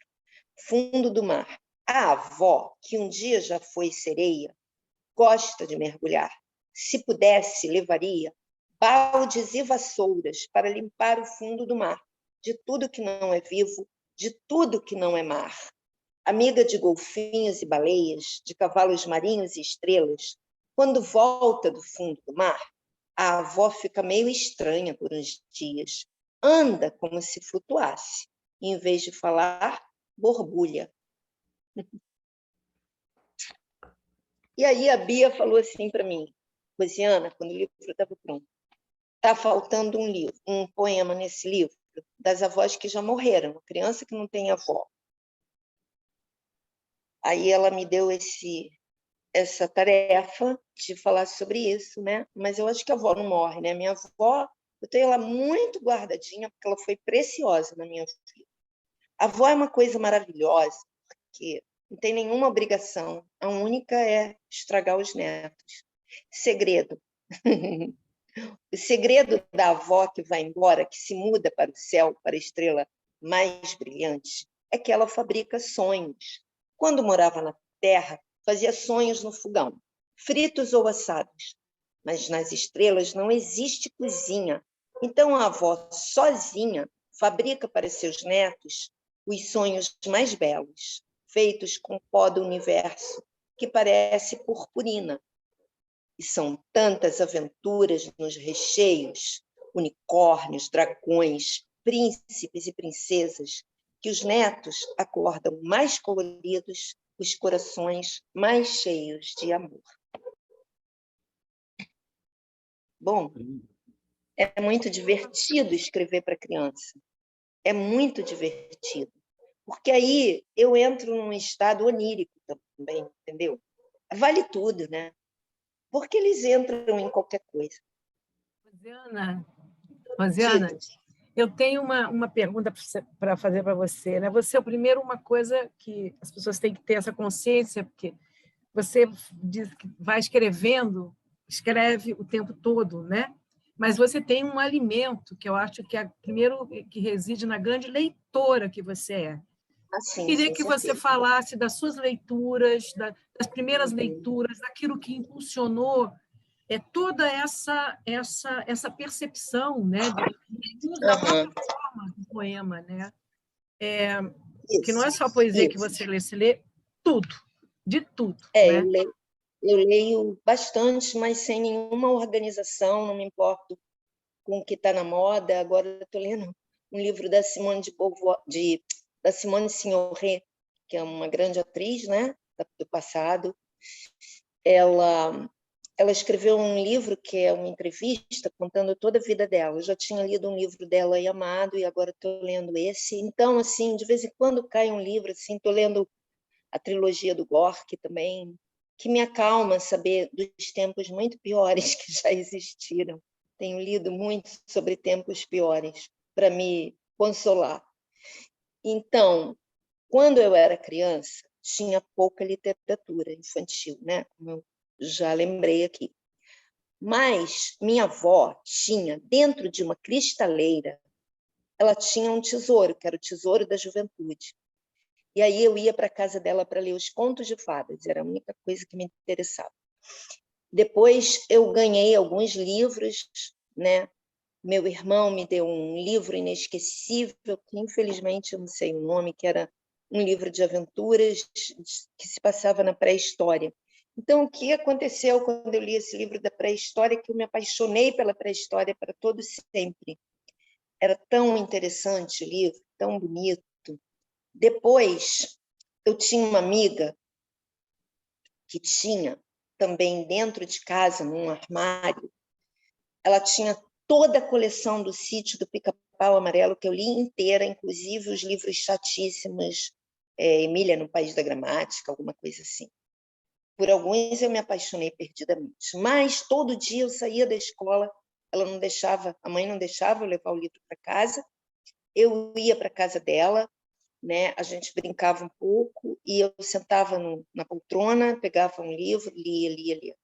Fundo do Mar. A avó, que um dia já foi sereia, gosta de mergulhar. Se pudesse, levaria baldes e vassouras para limpar o fundo do mar, de tudo que não é vivo, de tudo que não é mar. Amiga de golfinhos e baleias, de cavalos marinhos e estrelas, quando volta do fundo do mar, a avó fica meio estranha por uns dias. Anda como se flutuasse. E, em vez de falar, borbulha. E aí a Bia falou assim para mim, Rosiana, quando o livro estava pronto, está faltando um livro, um poema nesse livro, das avós que já morreram, uma criança que não tem avó. Aí ela me deu essa tarefa de falar sobre isso, né? Mas eu acho que a avó não morre, né? Minha avó, eu tenho ela muito guardadinha, porque ela foi preciosa na minha vida. A avó é uma coisa maravilhosa, porque não tem nenhuma obrigação, a única é estragar os netos. Segredo. O segredo da avó que vai embora, que se muda para o céu, para a estrela mais brilhante, é que ela fabrica sonhos. Quando morava na terra, fazia sonhos no fogão, fritos ou assados. Mas nas estrelas não existe cozinha. Então a avó, sozinha, fabrica para seus netos os sonhos mais belos, feitos com pó do universo, que parece purpurina. E são tantas aventuras nos recheios, unicórnios, dragões, príncipes e princesas, que os netos acordam mais coloridos, os corações mais cheios de amor. Bom, é muito divertido escrever para criança. É muito divertido. Porque aí eu entro num estado onírico também, entendeu? Vale tudo, né? Porque eles entram em qualquer coisa. Rosiana, eu tenho uma pergunta para fazer para você, né? Você, primeiro, uma coisa que as pessoas têm que ter essa consciência, porque você diz que vai escrevendo, escreve o tempo todo, né? Mas você tem um alimento que eu acho que é primeiro que reside na grande leitora que você é. Assim, Queria que você falasse das suas leituras, das primeiras leituras, daquilo que impulsionou toda essa percepção, né, da própria forma do poema, né? Que não é só poesia que você lê tudo, de tudo. Né? Eu leio bastante, mas sem nenhuma organização, não me importo com o que está na moda. Agora eu estou lendo um livro da Simone de Beauvoir, da Simone Signoret, que é uma grande atriz, né, do passado. Ela escreveu um livro que é uma entrevista contando toda a vida dela. Eu já tinha lido um livro dela e amado, e agora estou lendo esse. Então, assim, de vez em quando cai um livro, assim, estou lendo a trilogia do Gorky também, que me acalma saber dos tempos muito piores que já existiram. Tenho lido muito sobre tempos piores para me consolar. Então, quando eu era criança, tinha pouca literatura infantil, né? Como eu já lembrei aqui. Mas minha avó tinha, dentro de uma cristaleira, ela tinha um tesouro, que era o tesouro da juventude. E aí eu ia para a casa dela para ler os contos de fadas, era a única coisa que me interessava. Depois eu ganhei alguns livros, né? Meu irmão me deu um livro inesquecível, que infelizmente eu não sei o nome, que era um livro de aventuras que se passava na pré-história. Então, o que aconteceu quando eu li esse livro da pré-história, que eu me apaixonei pela pré-história para todo sempre. Era tão interessante o livro, tão bonito. Depois, eu tinha uma amiga que tinha também dentro de casa, num armário, ela tinha toda a coleção do Sítio do Pica-Pau Amarelo, que eu li inteira, inclusive os livros chatíssimos, Emília no País da Gramática, alguma coisa assim. Por alguns eu me apaixonei perdidamente, mas todo dia eu saía da escola, ela não deixava, a mãe não deixava eu levar o livro para casa, eu ia para a casa dela, né? A gente brincava um pouco e eu sentava na poltrona, pegava um livro, lia.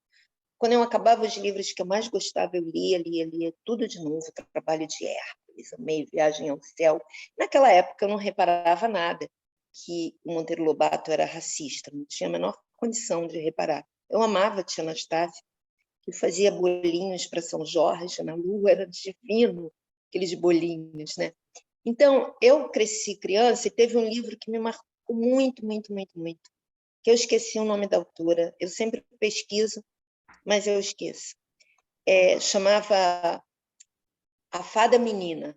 Quando eu acabava os livros que eu mais gostava, eu lia tudo de novo, Trabalho de Hércules, amei Viagem ao Céu. Naquela época eu não reparava nada que o Monteiro Lobato era racista, não tinha a menor condição de reparar. Eu amava a tia Anastácia, que fazia bolinhos para São Jorge na lua, era divino, aqueles bolinhos, né? Então, eu cresci criança e teve um livro que me marcou muito, muito, muito, muito, que eu esqueci o nome da autora. Eu sempre pesquiso, mas eu esqueço. Chamava A Fada Menina,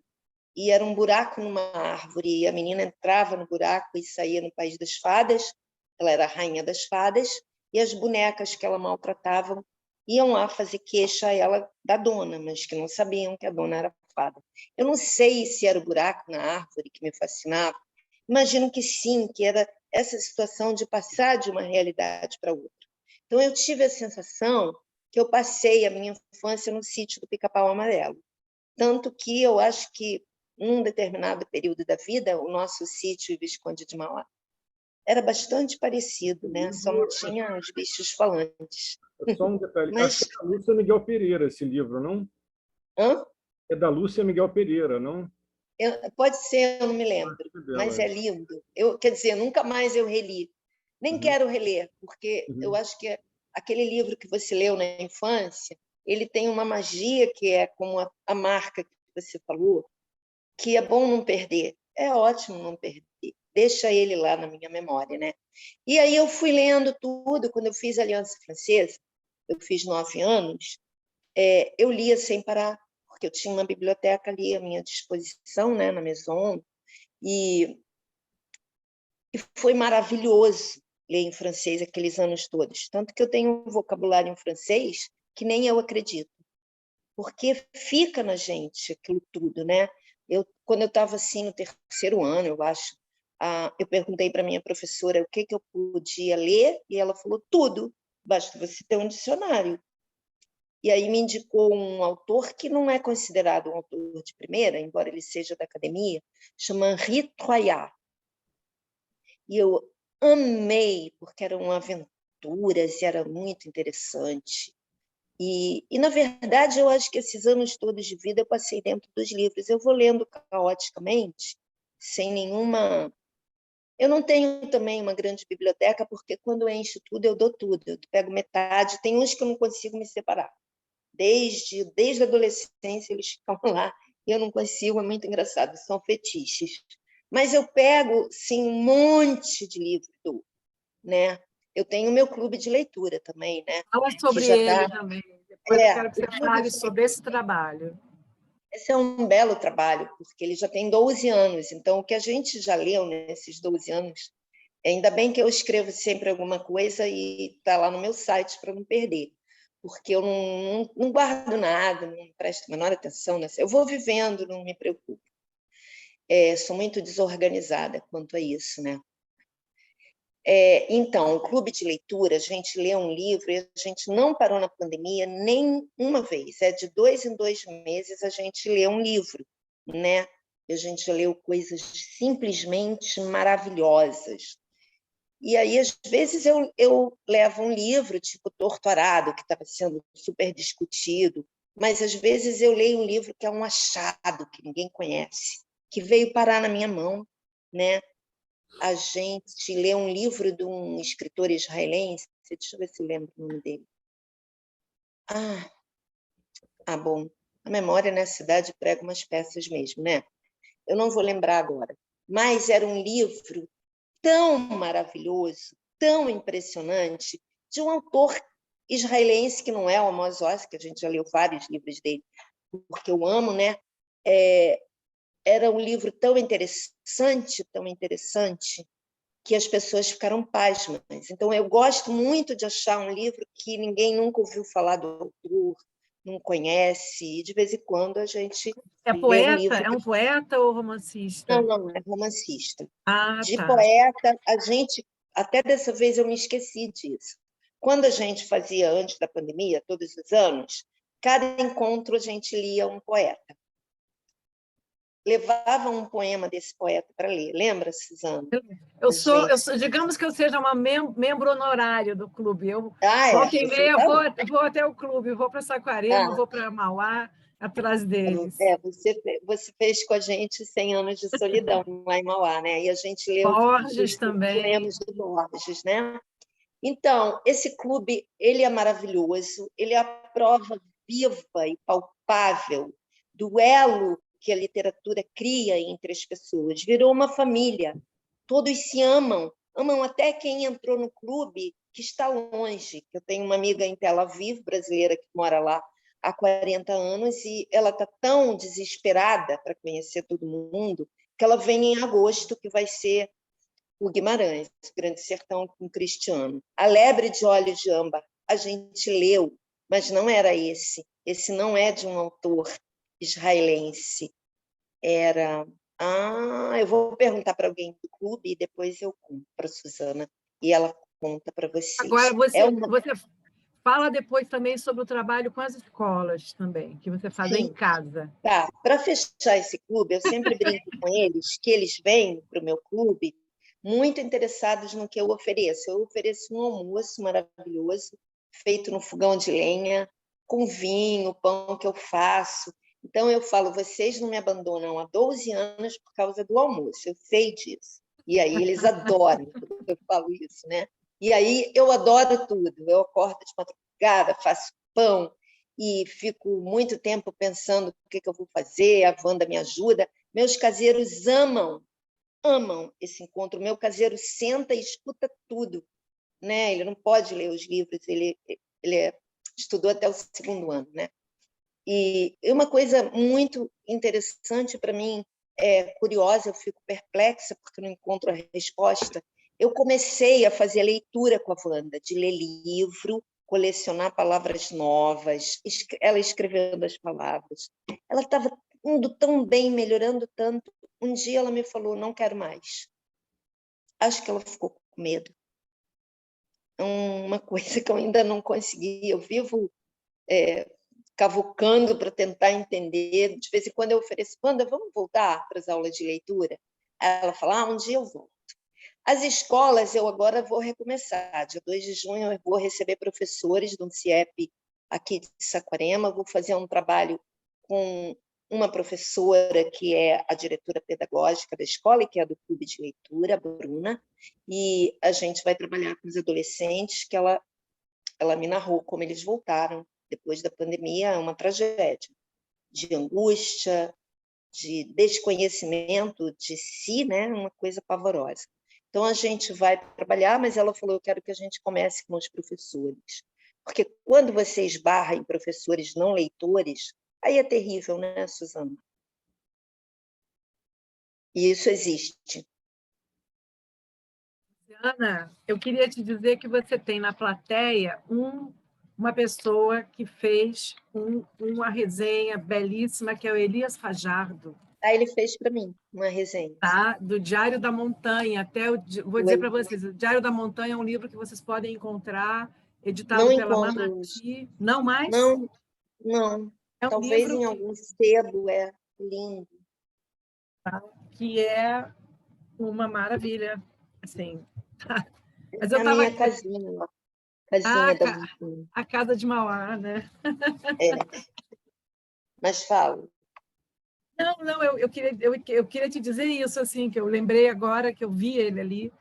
e era um buraco numa árvore, e a menina entrava no buraco e saía no País das Fadas, ela era a rainha das fadas, e as bonecas que ela maltratava iam lá fazer queixa a ela da dona, mas que não sabiam que a dona era fada. Eu não sei se era o buraco na árvore que me fascinava, imagino que sim, que era essa situação de passar de uma realidade para outra. Então, eu tive a sensação que eu passei a minha infância no sítio do Pica-Pau Amarelo. Tanto que eu acho que, num determinado período da vida, o nosso sítio Visconde de Mauá era bastante parecido, né? Só não tinha os bichos falantes. Só um detalhe. Mas... Acho que é da Lúcia Miguel Pereira esse livro, não? Hã? É da Lúcia Miguel Pereira, não? Pode ser, eu não me lembro, mas Dela. é lindo. Quer dizer, nunca mais eu reli. Nem quero reler, porque eu acho que aquele livro que você leu na infância, ele tem uma magia que é como a marca que você falou, que é bom não perder. É ótimo não perder. Deixa ele lá na minha memória, né? E aí eu fui lendo tudo. Quando eu fiz Aliança Francesa, eu fiz 9 anos, eu lia sem parar, porque eu tinha uma biblioteca ali à minha disposição, né, na Maison, e foi maravilhoso ler em francês aqueles anos todos. Tanto que eu tenho um vocabulário em francês que nem eu acredito, porque fica na gente aquilo tudo, né? Quando eu estava assim no 3º ano, eu acho, eu perguntei para minha professora o que eu podia ler, e ela falou tudo, basta você ter um dicionário. E aí me indicou um autor que não é considerado um autor de primeira, embora ele seja da academia, chama Henri Troyat. E eu amei, porque eram aventuras e era muito interessante. Na verdade, eu acho que esses anos todos de vida eu passei dentro dos livros. Eu vou lendo caoticamente, sem nenhuma... Eu não tenho também uma grande biblioteca, porque quando eu encho tudo, eu dou tudo. Eu pego metade, tem uns que eu não consigo me separar. Desde a adolescência eles ficam lá e eu não consigo, é muito engraçado, são fetiches. Mas eu pego, sim, um monte de livro, né? Eu tenho o meu clube de leitura também, né? Fala sobre ele também. Depois eu quero que você fale sobre esse trabalho. Esse é um belo trabalho, porque ele já tem 12 anos, então o que a gente já leu nesses 12 anos, ainda bem que eu escrevo sempre alguma coisa e está lá no meu site para não perder, porque eu não guardo nada, não presto a menor atenção nessa. Eu vou vivendo, não me preocupo. Sou muito desorganizada quanto a isso, né? Então, o clube de leitura, a gente lê um livro e a gente não parou na pandemia nem uma vez. De 2 em 2 meses a gente lê um livro, né? E a gente leu coisas simplesmente maravilhosas. E aí, às vezes, eu levo um livro, tipo Torturado, que estava sendo super discutido, mas às vezes eu leio um livro que é um achado, que ninguém conhece, que veio parar na minha mão, né? A gente lê um livro de um escritor israelense, deixa eu ver se eu lembro o nome dele. Bom, a memória nessa cidade prega umas peças mesmo, né? Eu não vou lembrar agora, mas era um livro tão maravilhoso, tão impressionante, de um autor israelense que não é o Amos Oz, que a gente já leu vários livros dele, porque eu amo, né? Era um livro tão interessante, que as pessoas ficaram pasmas. Então, eu gosto muito de achar um livro que ninguém nunca ouviu falar do autor, não conhece, e de vez em quando a gente É lê um poeta? livro... É um poeta ou romancista? Não, é romancista. De Tá. poeta, a gente... Até dessa vez eu me esqueci disso. Quando a gente fazia, antes da pandemia, todos os anos, cada encontro a gente lia um poeta. levavam um poema desse poeta para ler. Lembra, Suzana? Digamos que eu seja uma membro honorário do clube. Eu, é? volta e meia, vou até o clube, vou para Saquarema, vou para Mauá, atrás deles. Você fez com a gente 100 anos de solidão lá em Mauá, né? E a gente leu Borges também. Poemas do Borges, né? Então, esse clube, ele é maravilhoso, ele é a prova viva e palpável do elo que a literatura cria entre as pessoas. Virou uma família, todos se amam, amam até quem entrou no clube que está longe. Eu tenho uma amiga em Tel Aviv, brasileira, que mora lá há 40 anos, e ela está tão desesperada para conhecer todo mundo que ela vem em agosto, que vai ser o Guimarães, Grande Sertão, com Cristiano. A Lebre de Olhos de Âmbar, a gente leu, mas não era esse. Esse não é de um autor israelense. Era... eu vou perguntar para alguém do clube e depois eu conto para a Suzana e ela conta para vocês. Agora, você fala depois também sobre o trabalho com as escolas também, que você faz em casa. Tá. Para fechar esse clube, eu sempre brinco com eles que eles vêm para o meu clube muito interessados no que eu ofereço. Eu ofereço um almoço maravilhoso, feito no fogão de lenha, com vinho, pão que eu faço. Então, eu falo, vocês não me abandonam há 12 anos por causa do almoço, eu sei disso. E aí eles adoram quando eu falo isso, né? E aí eu adoro tudo. Eu acordo de madrugada, faço pão e fico muito tempo pensando o que eu vou fazer, a Wanda me ajuda. Meus caseiros amam esse encontro. O meu caseiro senta e escuta tudo, né? Ele não pode ler os livros, ele estudou até o 2º ano, né? E uma coisa muito interessante para mim, curiosa, eu fico perplexa porque não encontro a resposta. Eu comecei a fazer a leitura com a Wanda, de ler livro, colecionar palavras novas, ela escrevendo as palavras. Ela estava indo tão bem, melhorando tanto. Um dia ela me falou, não quero mais. Acho que ela ficou com medo. É uma coisa que eu ainda não consegui. Eu vivo cavucando para tentar entender. De vez em quando eu ofereço, Wanda, vamos voltar para as aulas de leitura? Ela fala, um dia eu volto. As escolas eu agora vou recomeçar. Dia 2 de junho eu vou receber professores do CIEP aqui de Saquarema, vou fazer um trabalho com uma professora que é a diretora pedagógica da escola e que é do clube de leitura, a Bruna, e a gente vai trabalhar com os adolescentes, que ela me narrou como eles voltaram depois da pandemia, é uma tragédia de angústia, de desconhecimento de si, né? Uma coisa pavorosa. Então, a gente vai trabalhar, mas ela falou, eu quero que a gente comece com os professores, porque quando você esbarra em professores não leitores, aí é terrível, né, Suzana? E isso existe. Ana, eu queria te dizer que você tem na plateia uma pessoa que fez uma resenha belíssima, que é o Elias Fajardo. Aí ele fez para mim uma resenha. Tá? Do Diário da Montanha. Vou dizer para vocês, o Diário da Montanha é um livro que vocês podem encontrar, editado pela Manati. Não mais? Não. É um talvez em algum sebo, é lindo. Tá? Que é uma maravilha. Assim. Mas eu tava... minha casinha, a casa de Mauá, né? Mas falo. Não, eu queria te dizer isso, assim, que eu lembrei agora que eu vi ele ali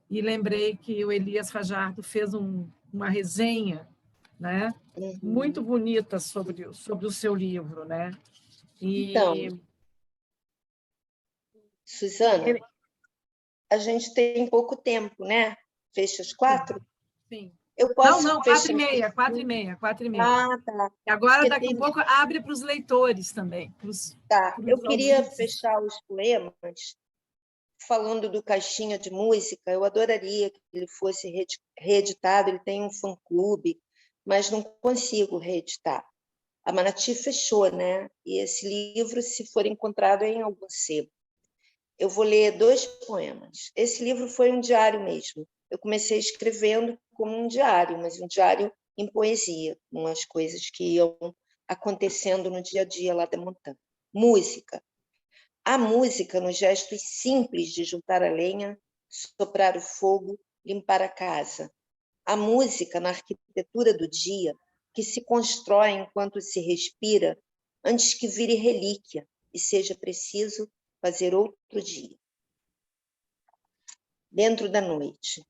e lembrei que o Elias Fajardo fez uma resenha, né? Muito bonita sobre o seu livro, né? Então, Suzana, a gente tem pouco tempo, né? Fecha às 4? Sim. Eu posso não, 4h30. 4h30. Ah, tá. E agora, daqui a pouco, abre para os leitores também. Eu queria fechar os poemas falando do Caixinha de Música. Eu adoraria que ele fosse reeditado. Ele tem um fã-clube, mas não consigo reeditar. A Manati fechou, né? E esse livro, se for encontrado, é em algum sebo. Eu vou ler 2 poemas. Esse livro foi um diário mesmo. Eu comecei escrevendo como um diário, mas um diário em poesia, umas coisas que iam acontecendo no dia a dia lá da montanha. Música. Há música nos gestos simples de juntar a lenha, soprar o fogo, limpar a casa. Há música na arquitetura do dia, que se constrói enquanto se respira, antes que vire relíquia e seja preciso fazer outro dia. Dentro da noite.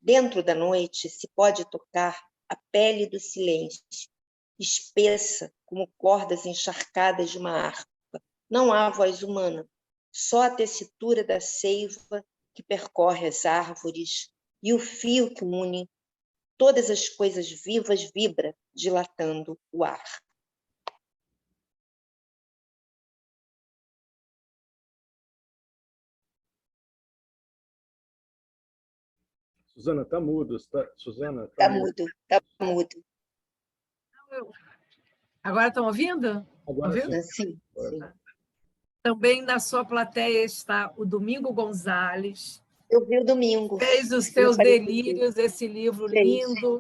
Dentro da noite se pode tocar a pele do silêncio, espessa como cordas encharcadas de uma harpa. Não há voz humana, só a tessitura da seiva que percorre as árvores e o fio que une todas as coisas vivas vibra, dilatando o ar. Suzana, está mudo. Suzana, Está mudo, está mudo. Agora estão ouvindo? Agora sim. Sim, sim. Também na sua plateia está o Domingo Gonzalez. Eu vi o domingo. Fez os seus delírios, esse livro lindo,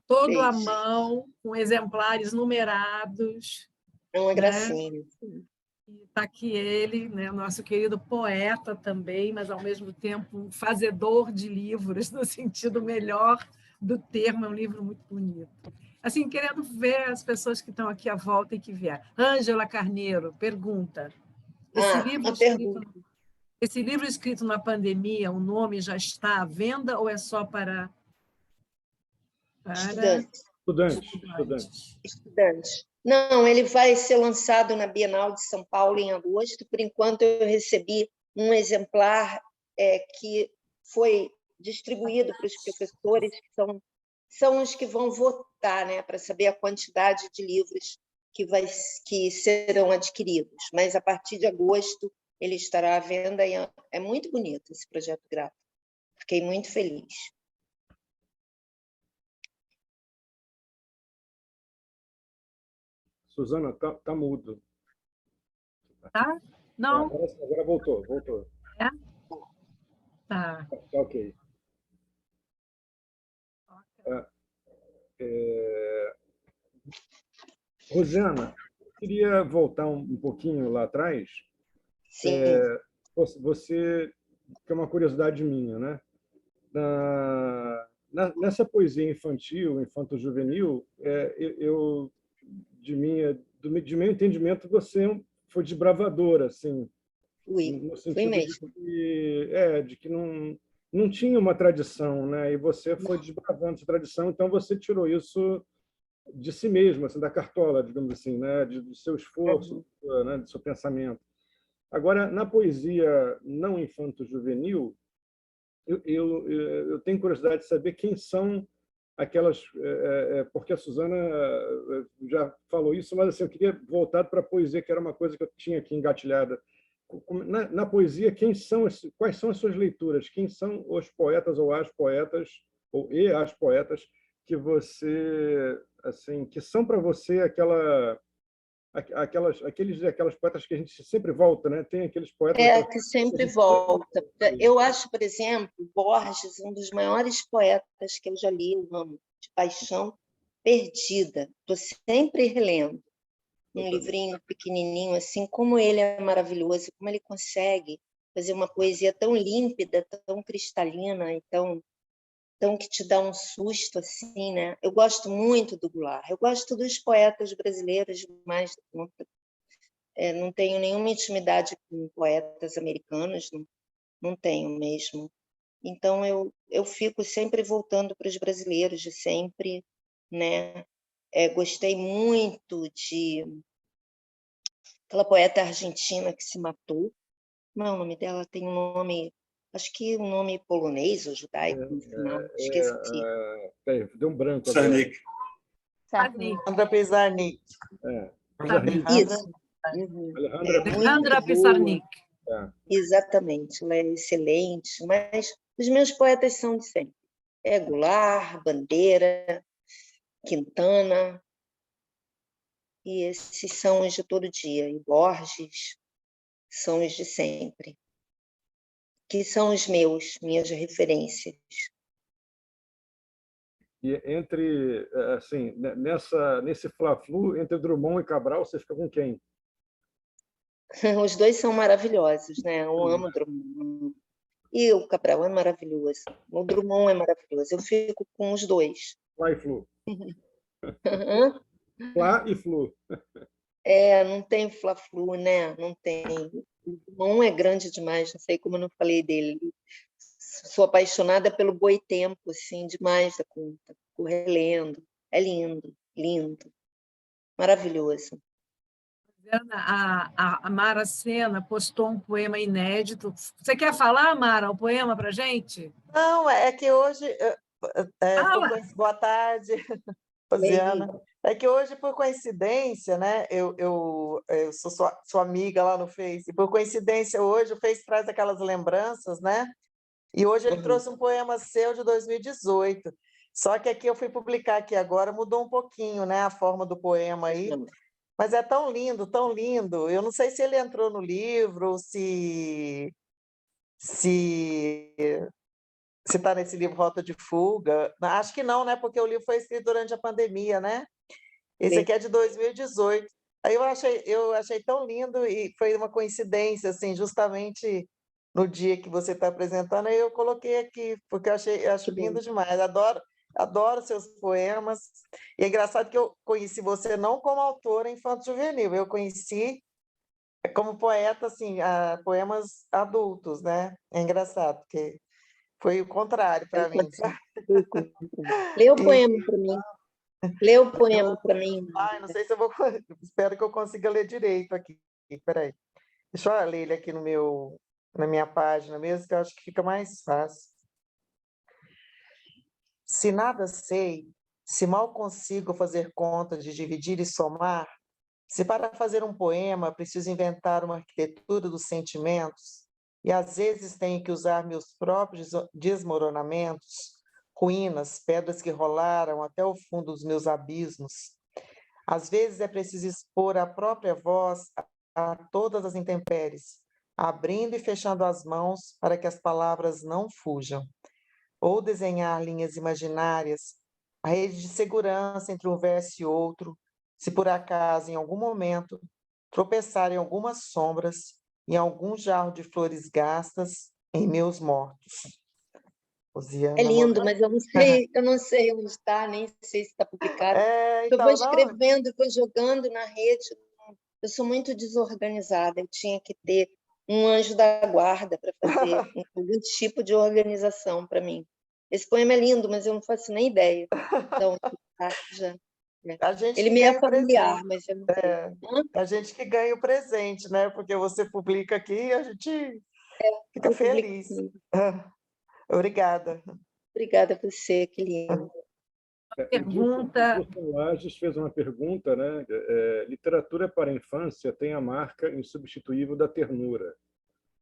todo à mão, com exemplares numerados. É uma gracinha. Está aqui ele, né, nosso querido poeta também, mas, ao mesmo tempo, um fazedor de livros, no sentido melhor do termo. É um livro muito bonito. Assim, querendo ver as pessoas que estão aqui à volta e que vieram. Ângela Carneiro pergunta: esse livro escrito na pandemia, o nome já está à venda ou é só para estudantes? Não, ele vai ser lançado na Bienal de São Paulo em agosto. Por enquanto, eu recebi um exemplar que foi distribuído para os professores, que são os que vão votar, né, para saber a quantidade de livros que serão adquiridos. Mas, a partir de agosto, ele estará à venda e é muito bonito esse projeto gráfico. Fiquei muito feliz. Suzana, tá mudo. Tá? Não. Agora voltou. É? Tá. Tá ok. Rosiana, queria voltar um pouquinho lá atrás. Sim. Você, que é uma curiosidade minha, né? Nessa poesia infantil, infanto-juvenil, de meu entendimento, você foi desbravadora, assim, no sentido de que não tinha uma tradição, né? E você foi desbravando essa tradição, então você tirou isso de si mesma, assim, da cartola, digamos assim, né? Do seu esforço, né? Do seu pensamento. Agora, na poesia não infanto-juvenil, eu tenho curiosidade de saber quem são aquelas... porque a Suzana já falou isso, mas assim, eu queria voltar para a poesia, que era uma coisa que eu tinha aqui engatilhada. Na poesia, quais são as suas leituras? Quem são os poetas ou as poetas, as poetas, que você, assim, que são para você aquelas poetas que a gente sempre volta, né? Tem aqueles poetas... que sempre volta. Eu acho, por exemplo, Borges, um dos maiores poetas que eu já li, eu amo, de paixão perdida. Estou sempre relendo um livrinho pequenininho, assim, como ele é maravilhoso, como ele consegue fazer uma poesia tão límpida, tão cristalina, e tão que te dá um susto, assim, né? Eu gosto muito do Goulart. Eu gosto dos poetas brasileiros, mas não tenho nenhuma intimidade com poetas americanos, não tenho mesmo. Então, eu fico sempre voltando para os brasileiros, de sempre, né? Gostei muito de aquela poeta argentina que se matou. Como é o nome dela? Tem um nome, acho que um nome polonês ou judaico no final, esqueci. Deu um branco. Sarnik. Alejandra Pizarnik. Isso. Alejandra Pizarnik. Exatamente, ela é excelente, mas os meus poetas são de sempre. Goulart, Bandeira, Quintana, e esses são os de todo dia, e Borges são os de sempre, que são os minhas referências. E nesse fla-flu entre Drummond e Cabral, você fica com quem? Os dois são maravilhosos, né? Eu amo o Drummond. E o Cabral é maravilhoso. O Drummond é maravilhoso. Eu fico com os dois. Flá e Flu. Flá e Flu. Não tem Fla-Flu, né? Não tem. O Drummond é grande demais, não sei como eu não falei dele. Sou apaixonada pelo Boitempo, assim, demais da conta. Fico relendo. É lindo, lindo. Maravilhoso. A Mara Sena postou um poema inédito. Você quer falar, Mara, o poema para a gente? Não, é que hoje... Fala! Boa tarde, Rosiana. É que hoje, por coincidência, né? Eu sou sua amiga lá no Face. E por coincidência, hoje o Face traz aquelas lembranças, né? E hoje ele trouxe um poema seu de 2018. Só que aqui eu fui publicar aqui agora, mudou um pouquinho, né? A forma do poema aí. Mas é tão lindo, tão lindo. Eu não sei se ele entrou no livro, se está nesse livro Rota de Fuga. Acho que não, né? Porque o livro foi escrito durante a pandemia, né? Esse aqui é de 2018. Aí eu achei tão lindo e foi uma coincidência, assim, justamente no dia que você está apresentando, aí eu coloquei aqui, porque eu acho lindo demais. Adoro seus poemas. E é engraçado que eu conheci você não como autora infanto-juvenil, eu conheci como poeta, assim, poemas adultos, né? É engraçado, porque foi o contrário para mim. Lê o poema para mim. Lê o poema para mim. Ai, não sei se eu vou... Espero que eu consiga ler direito aqui. Peraí. Deixa eu ler ele aqui na minha página mesmo, que eu acho que fica mais fácil. Se nada sei, se mal consigo fazer contas de dividir e somar, se para fazer um poema preciso inventar uma arquitetura dos sentimentos, e às vezes tenho que usar meus próprios desmoronamentos, ruínas, pedras que rolaram até o fundo dos meus abismos. Às vezes é preciso expor a própria voz a todas as intempéries, abrindo e fechando as mãos para que as palavras não fujam. Ou desenhar linhas imaginárias, a rede de segurança entre um verso e outro, se por acaso, em algum momento, tropeçar em algumas sombras, em algum jarro de flores gastas, em meus mortos. Rosiana, É lindo, mas eu não sei onde está, nem sei se está publicado. Eu vou escrevendo, vou jogando na rede. Eu sou muito desorganizada, eu tinha que ter um anjo da guarda para fazer algum tipo de organização para mim. Esse poema é lindo, mas eu não faço nem ideia de onde está já. Ele me é familiar, mas eu não sei. A gente que ganha o presente, né? Porque você publica aqui e a gente fica feliz. Obrigada. Obrigada a você, que lindo. Pergunta. O Lages fez uma pergunta, né? Literatura para a infância tem a marca insubstituível da ternura.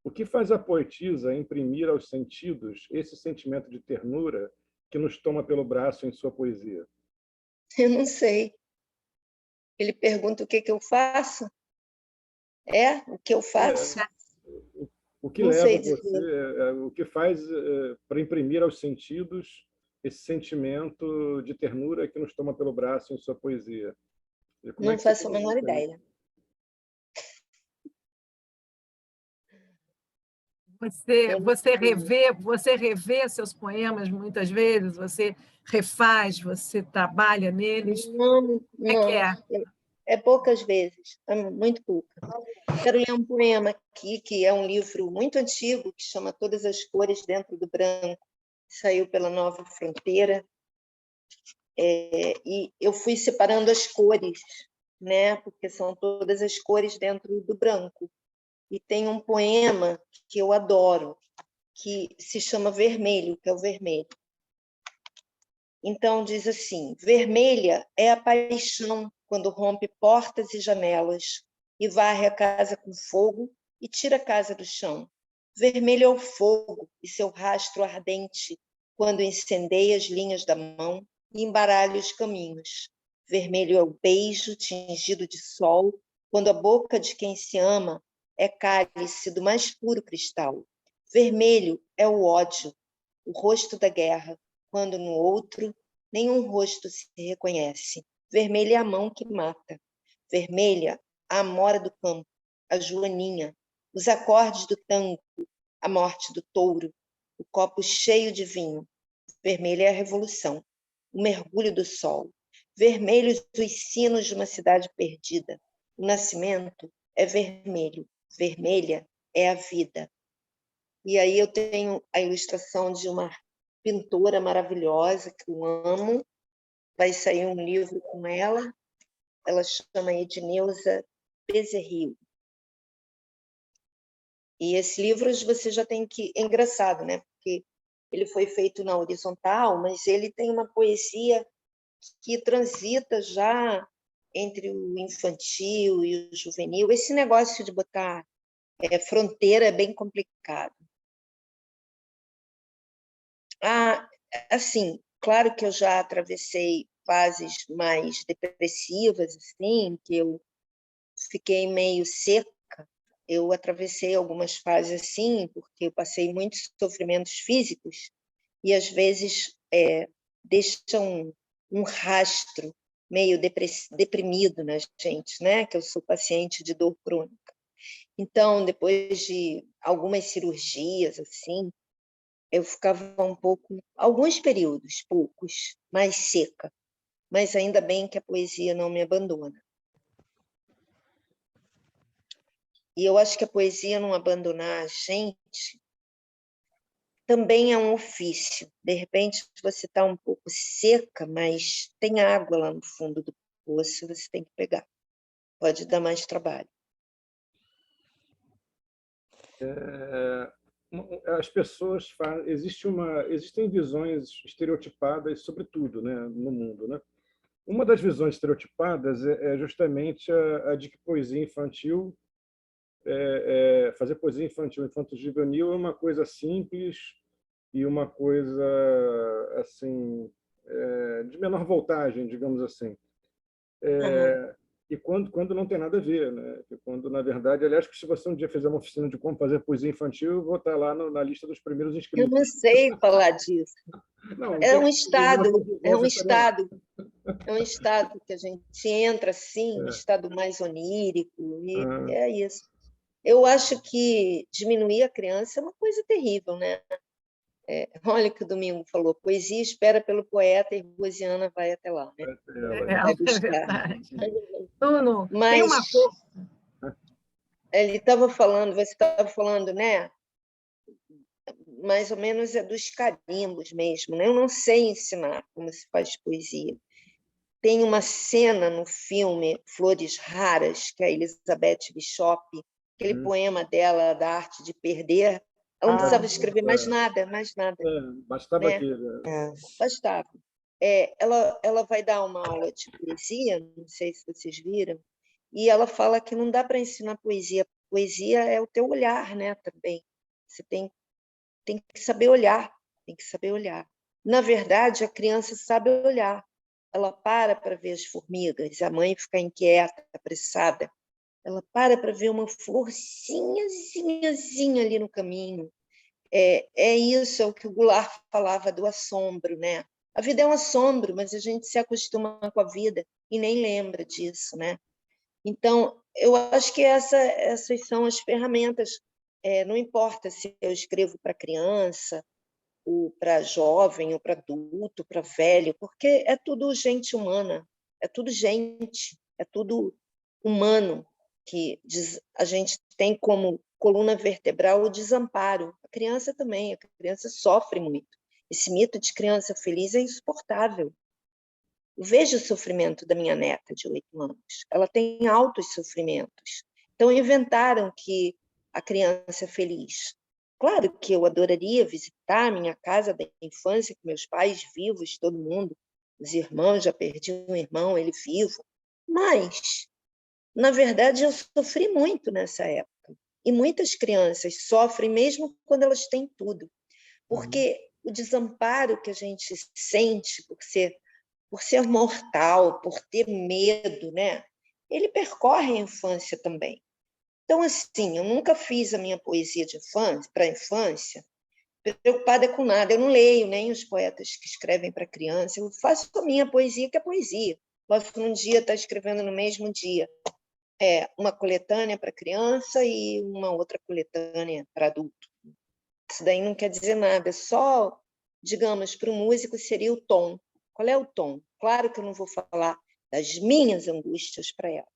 O que faz a poetisa imprimir aos sentidos esse sentimento de ternura que nos toma pelo braço em sua poesia? Eu não sei. Ele pergunta o que eu faço? O que eu faço? O que leva você, o que faz para imprimir aos sentidos esse sentimento de ternura que nos toma pelo braço em sua poesia? Não faço a menor ideia. Você revê seus poemas muitas vezes? Você refaz, você trabalha neles? Não. É poucas vezes, é muito pouca. Quero ler um poema aqui, que é um livro muito antigo, que chama Todas as Cores Dentro do Branco, que saiu pela Nova Fronteira. E eu fui separando as cores, né? Porque são todas as cores dentro do branco. E tem um poema que eu adoro, que se chama Vermelho, que é o vermelho. Então, diz assim: vermelha é a paixão quando rompe portas e janelas e varre a casa com fogo e tira a casa do chão. Vermelho é o fogo e seu rastro ardente quando incendeia as linhas da mão e embaralha os caminhos. Vermelho é o beijo tingido de sol quando a boca de quem se ama é cálice do mais puro cristal. Vermelho é o ódio, o rosto da guerra, quando no outro nenhum rosto se reconhece. Vermelha é a mão que mata. Vermelha, a amora do campo, a joaninha, os acordes do tango, a morte do touro, o copo cheio de vinho. Vermelha é a revolução, o mergulho do sol. Vermelhos os sinos de uma cidade perdida. O nascimento é vermelho, vermelha é a vida. E aí eu tenho a ilustração de uma pintora maravilhosa que eu amo. Vai sair um livro com ela. Ela chama Edneuza Bezerril. E esse livro você já tem que... É engraçado, né? Porque ele foi feito na horizontal, mas ele tem uma poesia que transita já entre o infantil e o juvenil. Esse negócio de botar fronteira é bem complicado. Assim, claro que eu já atravessei fases mais depressivas, assim, que eu fiquei meio seca. Eu atravessei algumas fases assim, porque eu passei muitos sofrimentos físicos e, às vezes, deixam um rastro meio deprimido na gente, né? Que eu sou paciente de dor crônica. Então, depois de algumas cirurgias, assim, eu ficava um pouco, alguns períodos, poucos, mais seca. Mas ainda bem que a poesia não me abandona. E eu acho que a poesia não abandonar a gente também é um ofício. De repente, você está um pouco seca, mas tem água lá no fundo do poço, você tem que pegar. Pode dar mais trabalho. As pessoas existem visões estereotipadas sobre tudo, né, no mundo, né? Uma das visões estereotipadas é justamente a de que poesia infantil, fazer poesia infantil, infanto-juvenil é uma coisa simples e uma coisa assim de menor voltagem, digamos assim. E quando não tem nada a ver, né? Quando, na verdade, aliás, que se você um dia fizer uma oficina de como fazer poesia infantil, eu vou estar lá na lista dos primeiros Eu inscritos. não sei falar disso. Não, É um estado que a gente entra assim, um estado mais onírico, e é isso. Eu acho que diminuir a criança é uma coisa terrível, né? Olha o que o Domingo falou, poesia espera pelo poeta e Rosiana vai até lá, né? Vai buscar. verdade. Não, Mas tem uma coisa... ele estava falando, você estava falando, né? Mais ou menos é dos carimbos mesmo, né? Eu não sei ensinar como se faz poesia. Tem uma cena no filme Flores Raras, que é a Elizabeth Bishop, aquele poema dela, da arte de perder, ela não precisava escrever mais nada, bastava né? aquilo. Bastava. Ela vai dar uma aula de poesia, não sei se vocês viram, e ela fala que não dá para ensinar poesia. Poesia é o teu olhar, né? Também. Você tem que saber olhar, tem que saber olhar. Na verdade, a criança sabe olhar. Ela para ver as formigas, a mãe fica inquieta, apressada. Ela para ver uma florzinhazinha ali no caminho. Isso, é o que o Goulart falava do assombro, né? A vida é um assombro, mas a gente se acostuma com a vida e nem lembra disso, né? Então, eu acho que essas são as ferramentas. Não importa se eu escrevo para criança, ou para jovem, ou para adulto, para velho, porque é tudo gente humana, é tudo gente, é tudo humano, que a gente tem como coluna vertebral o desamparo. A criança também, a criança sofre muito. Esse mito de criança feliz é insuportável. Eu vejo o sofrimento da minha neta de 8 anos. Ela tem altos sofrimentos. Então, inventaram que a criança é feliz. Claro que eu adoraria visitar a minha casa da infância, com meus pais vivos, todo mundo, os irmãos, já perdi um irmão, ele vivo. Mas, na verdade, eu sofri muito nessa época. E muitas crianças sofrem mesmo quando elas têm tudo. Porque o desamparo que a gente sente por ser mortal, por ter medo, né? Ele percorre a infância também. Então, assim, eu nunca fiz a minha poesia para a infância preocupada com nada. Eu não leio nem os poetas que escrevem para criança. Eu faço a minha poesia, que é poesia. Posso, num dia, estar escrevendo no mesmo dia uma coletânea para criança e uma outra coletânea para adulto. Isso daí não quer dizer nada, só, digamos, para o músico seria o tom. Qual é o tom? Claro que eu não vou falar das minhas angústias para ela,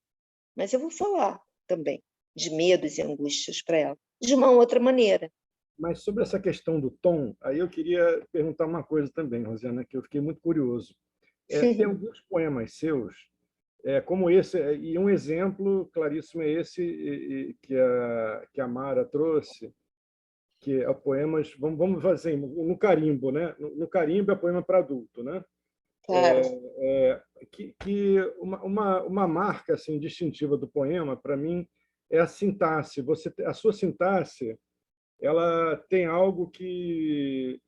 mas eu vou falar também de medos e angústias para ela, de uma outra maneira. Mas sobre essa questão do tom, aí eu queria perguntar uma coisa também, Rosiana, que eu fiquei muito curioso. Tem alguns poemas seus, como esse, e um exemplo claríssimo é esse que a Mara trouxe, que é poemas, vamos fazer assim, no carimbo, né? No carimbo é poema para adulto, né? Claro. Que uma marca assim distintiva do poema, para mim, é a sintaxe. A sua sintaxe, ela tem algo que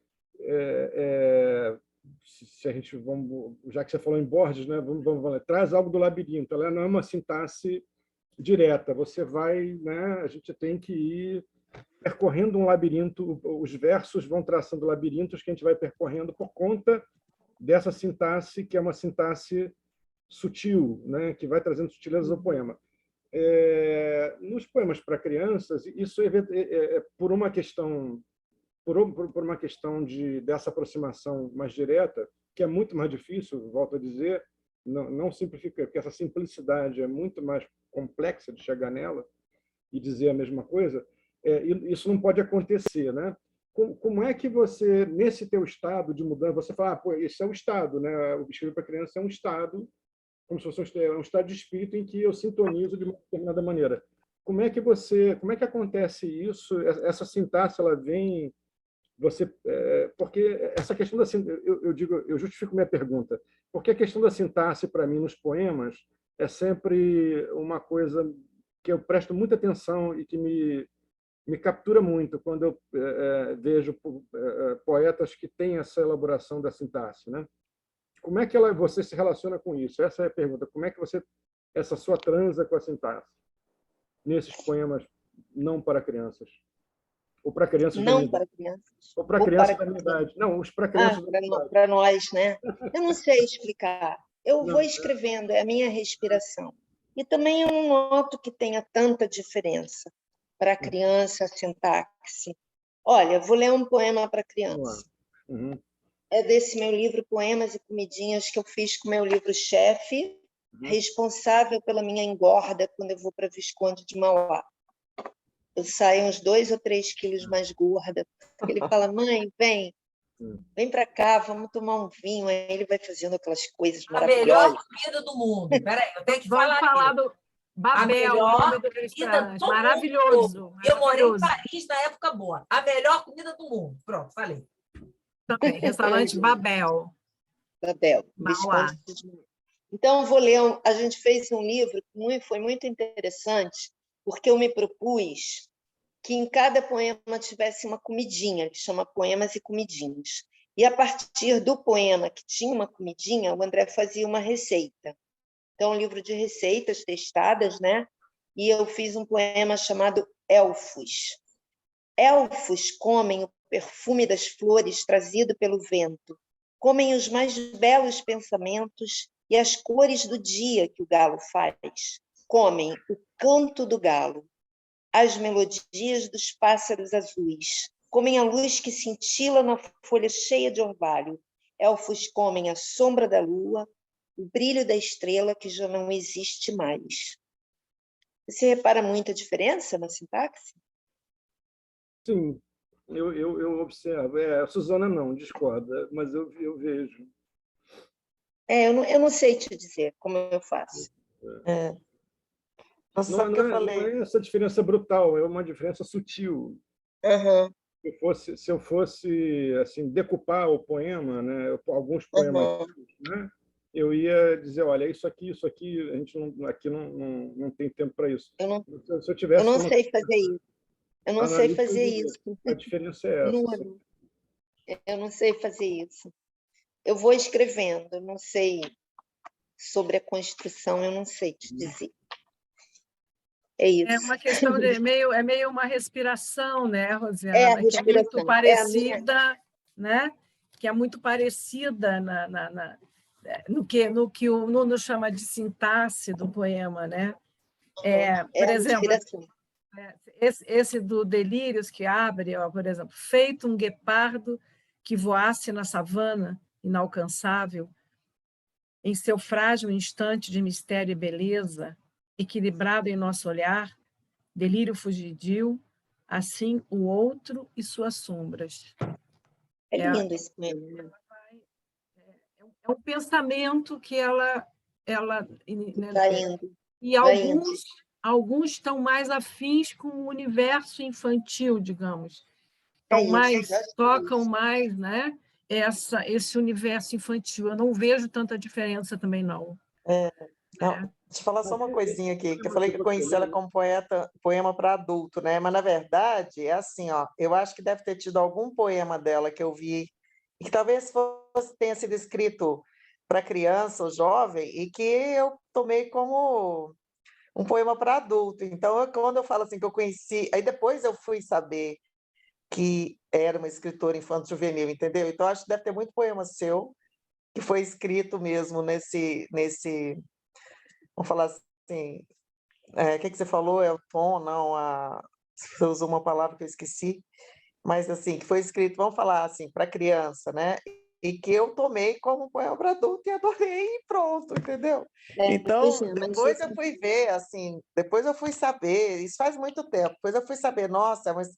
se a gente já que você falou em Borges, né, vamos traz algo do labirinto. Ela não é uma sintaxe direta. Você vai, né, a gente tem que ir percorrendo um labirinto. Os versos vão traçando labirintos que a gente vai percorrendo por conta dessa sintaxe, que é uma sintaxe sutil, né, que vai trazendo sutilezas ao poema. Nos poemas para crianças, isso por uma questão por uma questão dessa aproximação mais direta, que é muito mais difícil, volto a dizer, não simplifica, porque essa simplicidade é muito mais complexa de chegar nela e dizer a mesma coisa, isso não pode acontecer, né? Como é que você, nesse teu estado de mudança, você fala, pô, esse é o estado, né? O escrever para criança é um estado, como se fosse um estado de espírito em que eu sintonizo de uma determinada maneira. Como é que acontece isso? Essa sintaxe, ela vem, porque essa questão da eu justifico minha pergunta, porque a questão da sintaxe para mim nos poemas é sempre uma coisa que eu presto muita atenção e que me captura muito quando eu vejo poetas que têm essa elaboração da sintaxe, né? Como é que você se relaciona com isso? Essa é a pergunta. Como é que essa sua transa com a sintaxe nesses poemas não para crianças? Ou para crianças da minha Não para idade? crianças. Ou para crianças da minha idade? Não, os para crianças da minha idade. Para nós, né? Eu não sei explicar. Eu Não, vou escrevendo, é a minha respiração. E também eu não noto que tenha tanta diferença para a criança, a sintaxe. Olha, vou ler um poema para criança. Uhum. É desse meu livro Poemas e Comidinhas que eu fiz com o meu livro-chefe, responsável pela minha engorda quando eu vou para Visconde de Mauá. Eu saio uns 2 ou 3 quilos mais gorda. Ele fala, mãe, vem para cá, vamos tomar um vinho. Aí ele vai fazendo aquelas coisas maravilhosas. A melhor comida do mundo. Peraí, eu tenho que falar do Babel, o nome do restaurante. Maravilhoso. Eu morei em Paris na época boa. A melhor comida do mundo. Pronto, falei. Também, restaurante Babel. Babel. Então, vou ler. A gente fez um livro que foi muito interessante, porque eu me propus que em cada poema tivesse uma comidinha, que chama Poemas e Comidinhas. E, a partir do poema que tinha uma comidinha, o André fazia uma receita. Então, um livro de receitas testadas, né? E eu fiz um poema chamado Elfos. Elfos comem o perfume das flores trazido pelo vento, comem os mais belos pensamentos e as cores do dia que o galo faz, comem o canto do galo, as melodias dos pássaros azuis, comem a luz que cintila na folha cheia de orvalho. Elfos comem a sombra da lua, o brilho da estrela que já não existe mais. Você repara muita diferença na sintaxe? Sim, eu observo. A Suzana não, discorda, mas eu vejo. Eu não sei te dizer como eu faço. Você sabe que eu falei. Não é essa diferença brutal, é uma diferença sutil. Uhum. Se eu fosse assim, decupar o poema, né, alguns poemas, né, eu ia dizer, olha, isso aqui, a gente não tem tempo para isso. Se eu tivesse não sei fazer isso. Eu não sei fazer isso. A diferença é essa. Eu não sei fazer isso. Eu vou escrevendo, eu não sei sobre a construção, eu não sei te dizer. É isso. É uma questão de meio uma respiração, né, Rosiana? A respiração. Que é muito parecida, né? Que é muito parecida no que o Nuno chama de sintaxe do poema, né? Por a exemplo, inspiração. esse do Delírios que abre, ó, por exemplo, feito um guepardo que voasse na savana inalcançável, em seu frágil instante de mistério e beleza, equilibrado em nosso olhar, delírio fugidio, assim o outro e suas sombras. É lindo esse poema. Né? É um pensamento que ela né, Vai indo. e Vai indo. alguns estão mais afins com o universo infantil, digamos. É Então, isso, tocam isso. mais, né, esse universo infantil. Eu não vejo tanta diferença também, não. Não, deixa eu falar só uma coisinha aqui, que eu falei que eu conheci ela como poema para adulto, né? Mas, na verdade, é assim, ó, eu acho que deve ter tido algum poema dela que eu vi, e que talvez tenha sido escrito para criança ou jovem, e que eu tomei como um poema para adulto. Então, quando eu falo assim que eu conheci, aí depois eu fui saber que era uma escritora infanto-juvenil, entendeu? Então, acho que deve ter muito poema seu que foi escrito mesmo nesse vamos falar assim, o que você falou? É o tom, não, você usou uma palavra que eu esqueci, mas assim, que foi escrito, vamos falar assim, para criança, né? E que eu tomei como poema para adulto e adorei e pronto, entendeu? Então, depois eu fui ver, assim, depois eu fui saber, isso faz muito tempo, depois eu fui saber, nossa, mas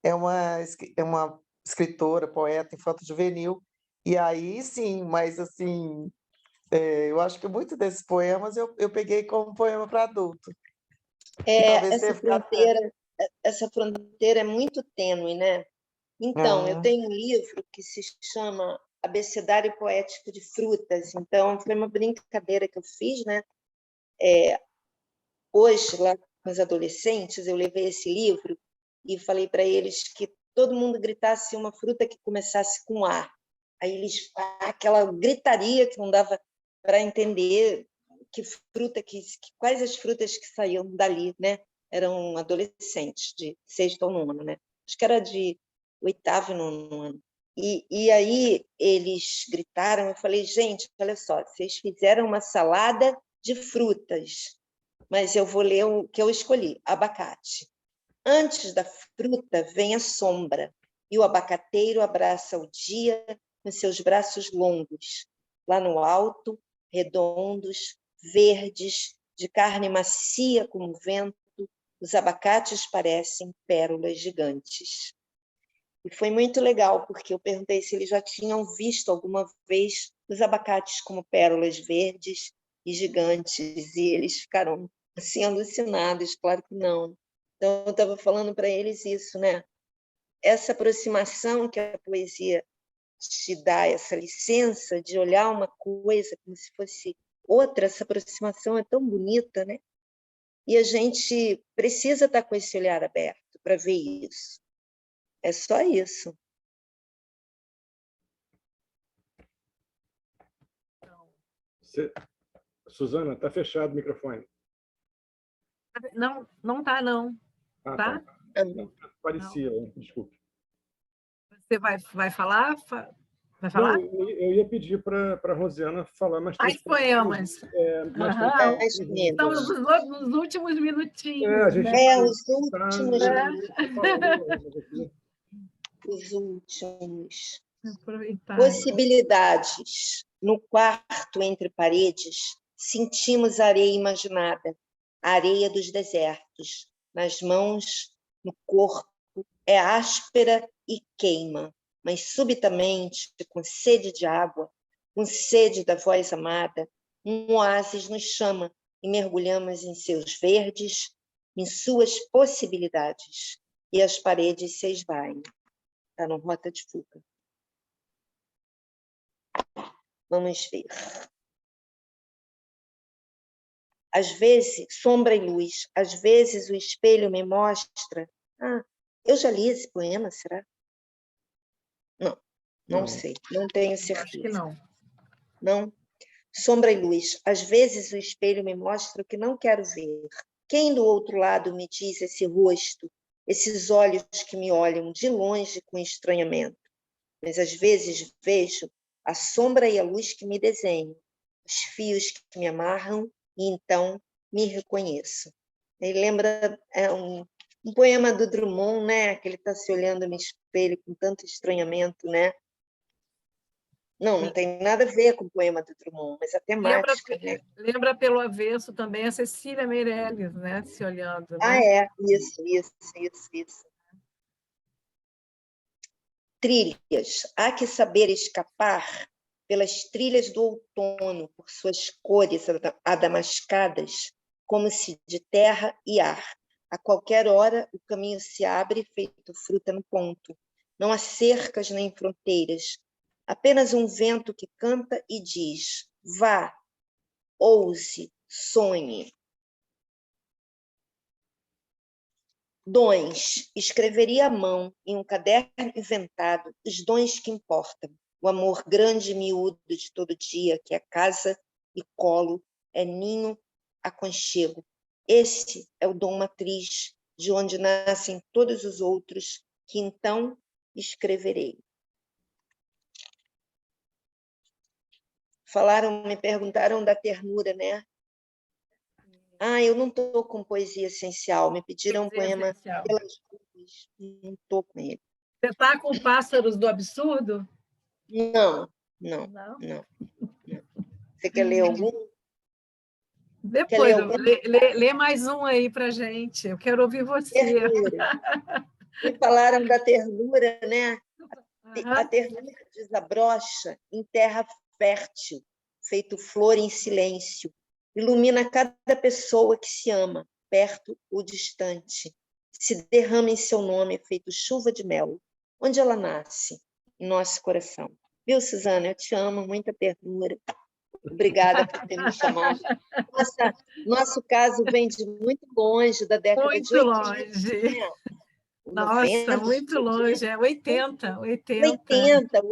é uma escritora, poeta, infanto-juvenil, e aí sim, mas assim, eu acho que muitos desses poemas eu peguei como poema para adulto. E talvez tenha ficado... Essa fronteira é muito tênue, né? Então, eu tenho um livro que se chama Abecedário Poético de Frutas. Então, foi uma brincadeira que eu fiz, né? Hoje, lá com os adolescentes, eu levei esse livro e falei para eles que todo mundo gritasse uma fruta que começasse com A. Aí eles, aquela gritaria que não dava para entender quais as frutas que saíam dali, né? Eram adolescentes de sexto ou nono, né? Acho que era de oitavo e nono ano. E aí eles gritaram, eu falei, gente, olha só, vocês fizeram uma salada de frutas, mas eu vou ler o que eu escolhi, abacate. Antes da fruta vem a sombra, e o abacateiro abraça o dia com seus braços longos. Lá no alto, redondos, verdes, de carne macia como vento, os abacates parecem pérolas gigantes. E foi muito legal, porque eu perguntei se eles já tinham visto alguma vez os abacates como pérolas verdes e gigantes, e eles ficaram assim alucinados, claro que não. Então, eu estava falando para eles isso, né? Essa aproximação que a poesia te dá, essa licença de olhar uma coisa como se fosse outra, essa aproximação é tão bonita, né? E a gente precisa estar com esse olhar aberto para ver isso. É só isso. Suzana, está fechado o microfone. Não está, não. Tá? Não, parecia, desculpe. Você vai falar? Vai Não, falar? eu ia pedir para a Rosiana falar mais Mais poemas. Estamos nos últimos minutinhos. Os últimos. Os últimos. Possibilidades. No quarto entre paredes, sentimos a areia imaginada, a areia dos desertos. Nas mãos, no corpo, é áspera e queima, mas subitamente, com sede de água, com sede da voz amada, um oásis nos chama e mergulhamos em seus verdes, em suas possibilidades, e as paredes se esvaem. Está no Rota de Fuga. Vamos ver. Às vezes, sombra e luz, às vezes o espelho me mostra... eu já li esse poema, será? Não sei, não tenho certeza. Acho que não. Não? Sombra e luz, às vezes o espelho me mostra o que não quero ver. Quem do outro lado me diz esse rosto, esses olhos que me olham de longe com estranhamento? Mas às vezes vejo a sombra e a luz que me desenham, os fios que me amarram, e então me reconheço. Ele lembra um poema do Drummond, né? Que ele está se olhando no espelho com tanto estranhamento, né? Não tem nada a ver com o poema do Drummond, mas a temática, né? Lembra pelo avesso também a Cecília Meirelles, né? Se olhando, Ah, né? isso. Trilhas. Há que saber escapar pelas trilhas do outono, por suas cores adamascadas, como se de terra e ar. A qualquer hora o caminho se abre, feito fruta no ponto. Não há cercas nem fronteiras, apenas um vento que canta e diz: vá, ouse, sonhe. Dons. Escreveria à mão, em um caderno inventado, os dons que importam. O amor grande e miúdo de todo dia, que é casa e colo, é ninho, aconchego. Esse é o dom matriz, de onde nascem todos os outros, que então escreverei. Me perguntaram da ternura, né? Eu não estou com poesia essencial. Me pediram um poema pelas ruas. Não estou com ele. Você está com Pássaros do Absurdo? Não. Você quer ler algum? Depois, lê mais um aí para gente. Eu quero ouvir você. Ternura. Me falaram da ternura, né? A ternura desabrocha em terra fértil, feito flor em silêncio. Ilumina cada pessoa que se ama, perto ou distante. Se derrama em seu nome, feito chuva de mel. Onde ela nasce? Em nosso coração. Viu, Suzana? Eu te amo, muita ternura. Obrigada por ter me chamado. Nosso caso vem de muito longe, da década de 80. Muito longe. Né? Nossa, muito longe. É 80. 80.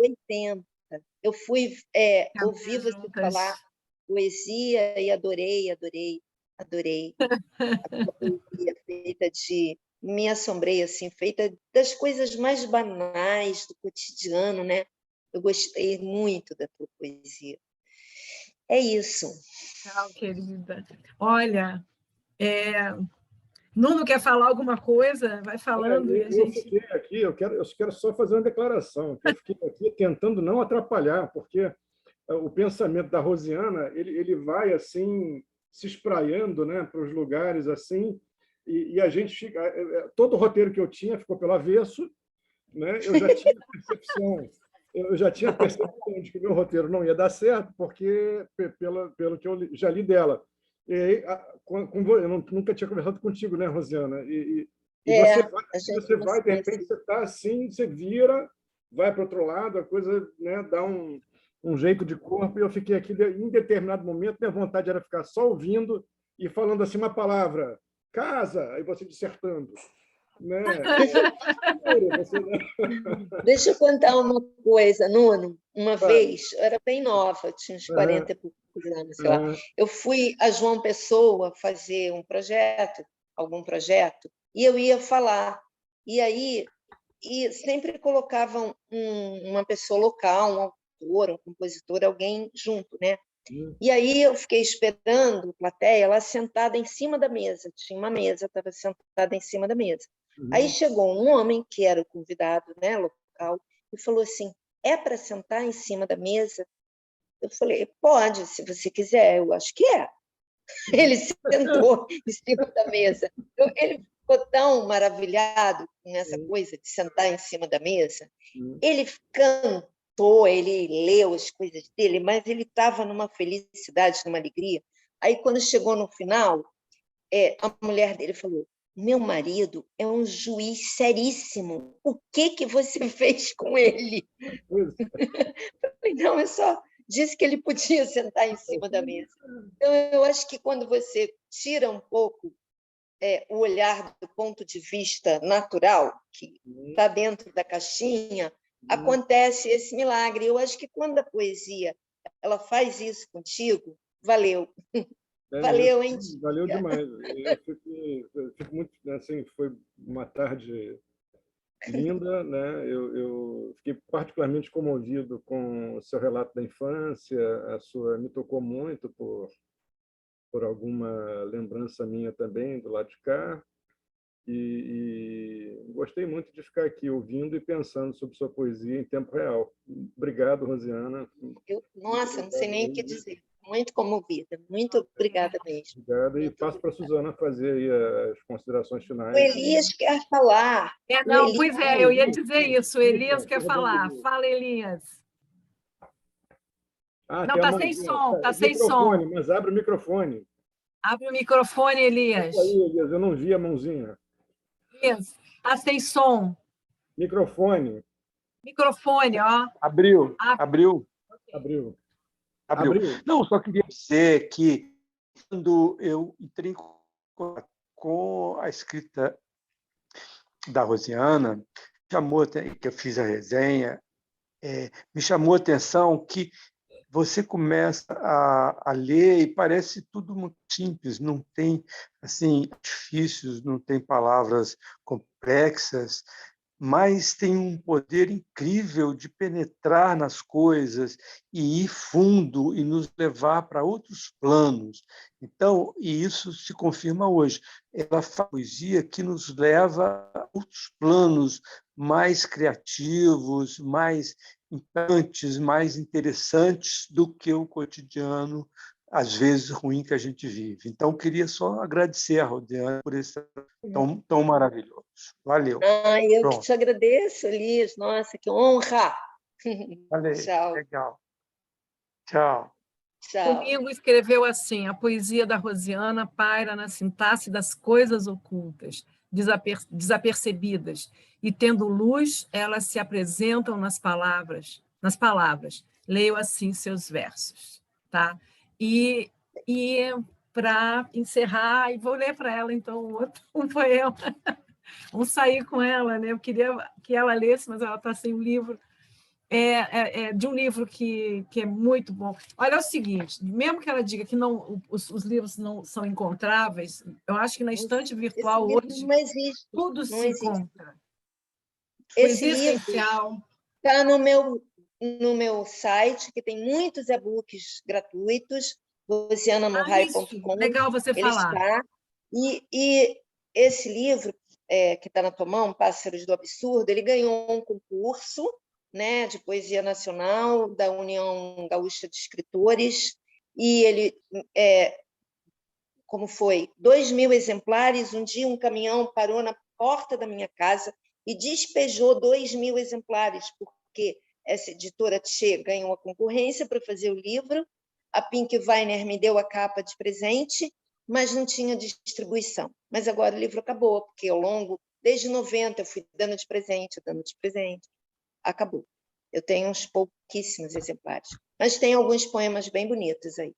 Eu fui ouvir você falar poesia e adorei. A poesia feita de... Me assombrei, assim, feita das coisas mais banais do cotidiano, né? Eu gostei muito da tua poesia. É isso. Querida. Olha, Nuno quer falar alguma coisa? Vai falando. Eu fiquei aqui, eu quero só fazer uma declaração, que eu fiquei aqui tentando não atrapalhar, porque o pensamento da Rosiana ele vai assim se espraiando, né, para os lugares assim, e a gente fica... Todo o roteiro que eu tinha ficou pelo avesso, né? Eu já tinha percepção de que o meu roteiro não ia dar certo, porque pelo que eu já li dela. E aí, eu nunca tinha conversado contigo, né, Rosiana? E você vai, de repente, você está assim, você vira, vai para o outro lado, a coisa, né, dá um jeito de corpo, e eu fiquei aqui, em determinado momento, minha vontade era ficar só ouvindo e falando assim uma palavra, casa, aí você dissertando. Né? Deixa eu contar uma coisa, Nuno. Uma vez, eu era bem nova, tinha uns 40 e poucos anos, sei lá. Eu fui a João Pessoa fazer algum projeto, e eu ia falar. E aí sempre colocavam uma pessoa local, um autor, um compositor, alguém junto, né? E aí eu fiquei esperando a plateia lá sentada em cima da mesa. Tinha uma mesa, estava sentada em cima da mesa. Aí chegou um homem, que era o convidado, né, local, e falou assim, é para sentar em cima da mesa? Eu falei, pode, se você quiser, eu acho que é. Ele sentou em cima da mesa. Ele ficou tão maravilhado com essa coisa de sentar em cima da mesa. Ele cantou, ele leu as coisas dele, mas ele estava numa felicidade, numa alegria. Aí, quando chegou no final, a mulher dele falou, meu marido é um juiz seríssimo. O que você fez com ele? Não, eu só disse que ele podia sentar em cima da mesa. Então, eu acho que quando você tira um pouco o olhar do ponto de vista natural, que está dentro da caixinha, acontece esse milagre. Eu acho que quando a poesia ela faz isso contigo, valeu. Valeu, hein? Valeu demais. Eu fico muito, assim, foi uma tarde linda, né? Eu fiquei particularmente comovido com o seu relato da infância, me tocou muito por alguma lembrança minha também do lado de cá. E gostei muito de ficar aqui ouvindo e pensando sobre sua poesia em tempo real. Obrigado, Rosiana. Nossa, não sei nem o que dizer. Muito comovida. Muito obrigada mesmo. Obrigado. E Muito passo para a obrigada. Suzana fazer aí as considerações O finais. Elias quer falar. Não, O pois Elias... eu ia dizer isso. O Elias quer falar. Fala, Elias. Ah, Não, tem a está sem mãozinha. som, está sem Microfone, som. mas abre o microfone. Abre o microfone, Elias. Aí, Elias, eu não vi a mãozinha. Elias, está sem som. Microfone. Microfone, ó. Abriu. Abriu. Não, só queria dizer que quando eu entrei em contato com a escrita da Rosiana, que eu fiz a resenha, me chamou a atenção que você começa a ler e parece tudo muito simples, não tem assim artifícios, não tem palavras complexas, mas tem um poder incrível de penetrar nas coisas e ir fundo e nos levar para outros planos. Então, e isso se confirma hoje. Ela faz poesia que nos leva a outros planos mais criativos, mais impactantes, mais interessantes do que o cotidiano, às vezes ruim, que a gente vive. Então, queria só agradecer a Rosiana por esse tão maravilhoso. Valeu. Eu Pronto. que te agradeço, Elias. Nossa, que honra. Valeu. Tchau. Legal. Tchau. Tchau. Comigo escreveu assim: a poesia da Rosiana paira na sintaxe das coisas ocultas, desapercebidas, e tendo luz, elas se apresentam nas palavras. Leio assim seus versos, tá? E para encerrar, e vou ler para ela então um poema. Vamos sair com ela, né? Eu queria que ela lesse, mas ela está sem o livro. De um livro que é muito bom. Olha, é o seguinte, mesmo que ela diga que não, os livros não são encontráveis, eu acho que na estante virtual Esse livro hoje não existe. tudo Não se existe. encontra. Esse Poesia livro essencial. está no meu site, que tem muitos e-books gratuitos, Isso, rosianamorai.com. legal você Ele falar. está. E esse livro, que está na tua mão, Pássaros do Absurdo, ele ganhou um concurso, né, de poesia nacional da União Gaúcha de Escritores, e ele, como foi, 2.000 exemplares. Um dia um caminhão parou na porta da minha casa e despejou 2.000 exemplares, porque essa editora Tchê ganhou a concorrência para fazer o livro, a Pink Weiner me deu a capa de presente, mas não tinha distribuição. Mas agora o livro acabou, porque ao longo, desde 90, eu fui dando de presente, acabou. Eu tenho uns pouquíssimos exemplares, mas tem alguns poemas bem bonitos aí.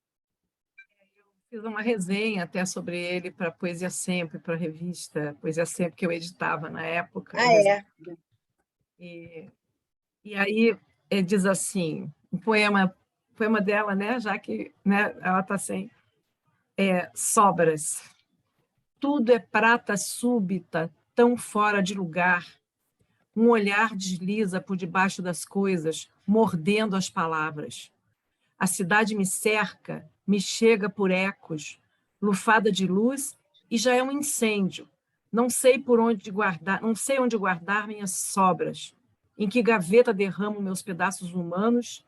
Fiz uma resenha até sobre ele para Poesia Sempre, para a revista Poesia Sempre, que eu editava na época. E aí diz assim, um poema dela, né, já que, né, ela está sem sobras. Tudo é prata súbita, tão fora de lugar. Um olhar desliza por debaixo das coisas, mordendo as palavras. A cidade me cerca, me chega por ecos, lufada de luz, e já é um incêndio. Não sei onde guardar minhas sobras. Em que gaveta derramo meus pedaços humanos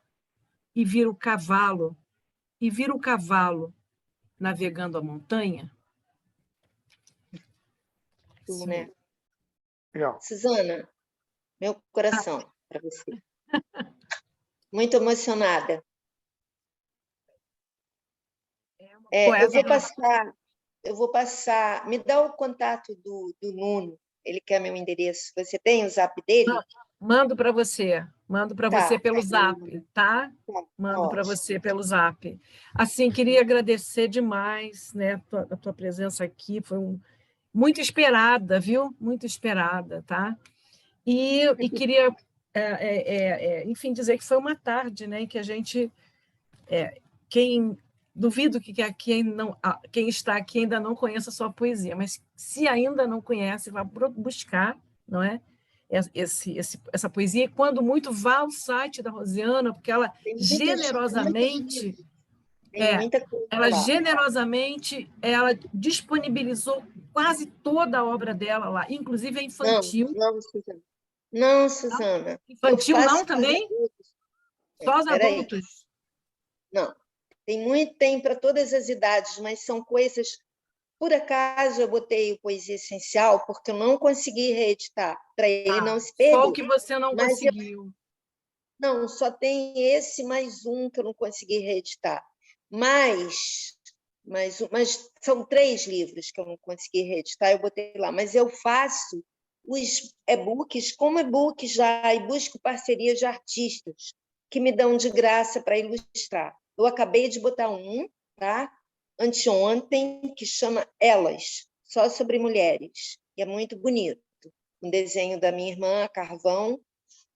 e viro cavalo, navegando a montanha? Né? Legal. Suzana, meu coração para você. Muito emocionada. Eu vou passar. Me dá o contato do Nuno. Ele quer meu endereço. Você tem o zap dele? Mando para você. Você pelo zap, tá? Mando para Ótimo. você pelo zap. Assim, queria agradecer demais, né, a tua presença aqui. Foi muito esperada, viu? Muito esperada, tá? E queria, enfim, dizer que foi uma tarde, né, em que a gente, duvido que quem está aqui ainda não conheça a sua poesia, mas se ainda não conhece, vá buscar, não é? Essa poesia, e quando muito, vá ao site da Rosiana, porque ela generosamente Tem muita coisa ela lá. generosamente ela disponibilizou quase toda a obra dela lá, inclusive a infantil. Não, Suzana. Não, Suzana. Infantil Eu não faço também? adultos. Só os Peraí. adultos? Não. Tem para todas as idades, mas são coisas. Por acaso eu botei o Poesia Essencial porque eu não consegui reeditar, para ele não se perder. Só o que você não Mas conseguiu. Não, só tem esse mais um que eu não consegui reeditar. Mas são 3 livros que eu não consegui reeditar, eu botei lá. Mas eu faço os e-books como e-book já e busco parcerias de artistas que me dão de graça para ilustrar. Eu acabei de botar um, tá? Anteontem, que chama Elas, só sobre mulheres. E é muito bonito. Um desenho da minha irmã, a Carvão,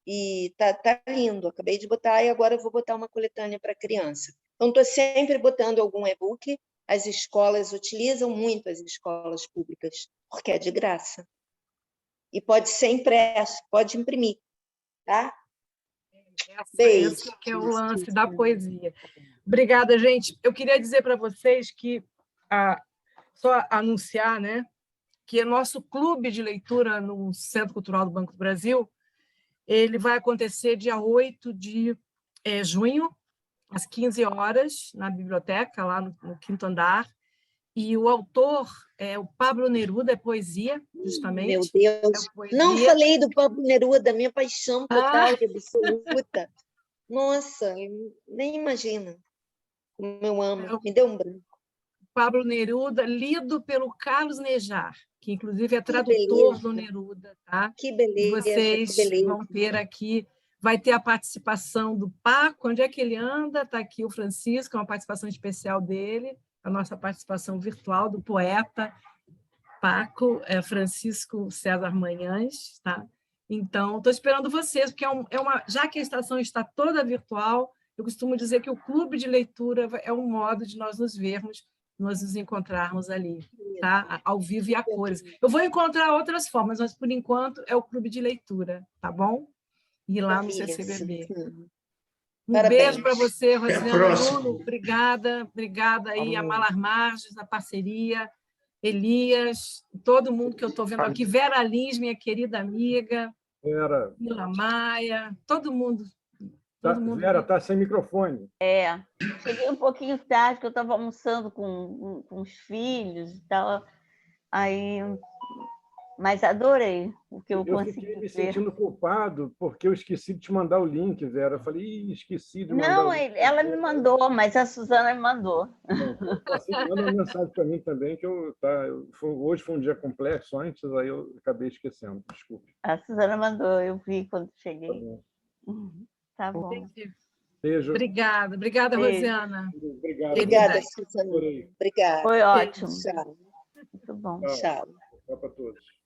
e tá lindo. Acabei de botar e agora eu vou botar uma coletânea para criança. Então, estou sempre botando algum e-book. As escolas utilizam muito, as escolas públicas, porque é de graça. E pode ser impresso, pode imprimir, tá? Beijo. Esse que é o lance da poesia. Obrigada, gente. Eu queria dizer para vocês que, só anunciar, né, que o nosso clube de leitura no Centro Cultural do Banco do Brasil, ele vai acontecer dia 8 de junho, às 15 horas, na biblioteca, lá no 5º andar. E o autor é o Pablo Neruda, é poesia, justamente. Meu Deus, não falei do Pablo Neruda, minha paixão total e absoluta. Nossa, nem imagina como eu amo. Me deu um branco. Pablo Neruda, lido pelo Carlos Nejar, que inclusive é tradutor do Neruda, tá? Que beleza. E vocês vão ter aqui, vai ter a participação do Paco, onde é que ele anda? Está aqui o Francisco, uma participação especial dele, a nossa participação virtual do poeta Paco, Francisco César Manhães, tá? Então, estou esperando vocês, porque já que a estação está toda virtual, eu costumo dizer que o clube de leitura é um modo de nós nos vermos, nós nos encontrarmos ali, tá? Ao vivo e a cores. Eu vou encontrar outras formas, mas, por enquanto, é o clube de leitura, tá bom? E lá no CCBB. Um beijo para você, Rosiana Nuno. Obrigada aí, a Malar Marges, a parceria, Elias, todo mundo que eu estou vendo aqui, Vera Lins, minha querida amiga, Mila Maia, todo mundo. Vera, está sem microfone. Cheguei um pouquinho tarde, porque eu estava almoçando com os filhos e tal, mas adorei o que eu consegui ver. Eu fiquei me sentindo culpado, porque eu esqueci de te mandar o link, Vera. Eu falei, esqueci de mandar o link. Ela me mandou, mas a Suzana me mandou. Assim, manda uma mensagem para mim também, que hoje foi um dia complexo antes, aí eu acabei esquecendo, desculpe. A Suzana mandou, eu vi quando cheguei. Tá bom. Beijo. Obrigada, Rosiana. Obrigada, Suzana. Obrigada. Foi ótimo. Tchau. Muito bom. Tchau. Tchau para todos.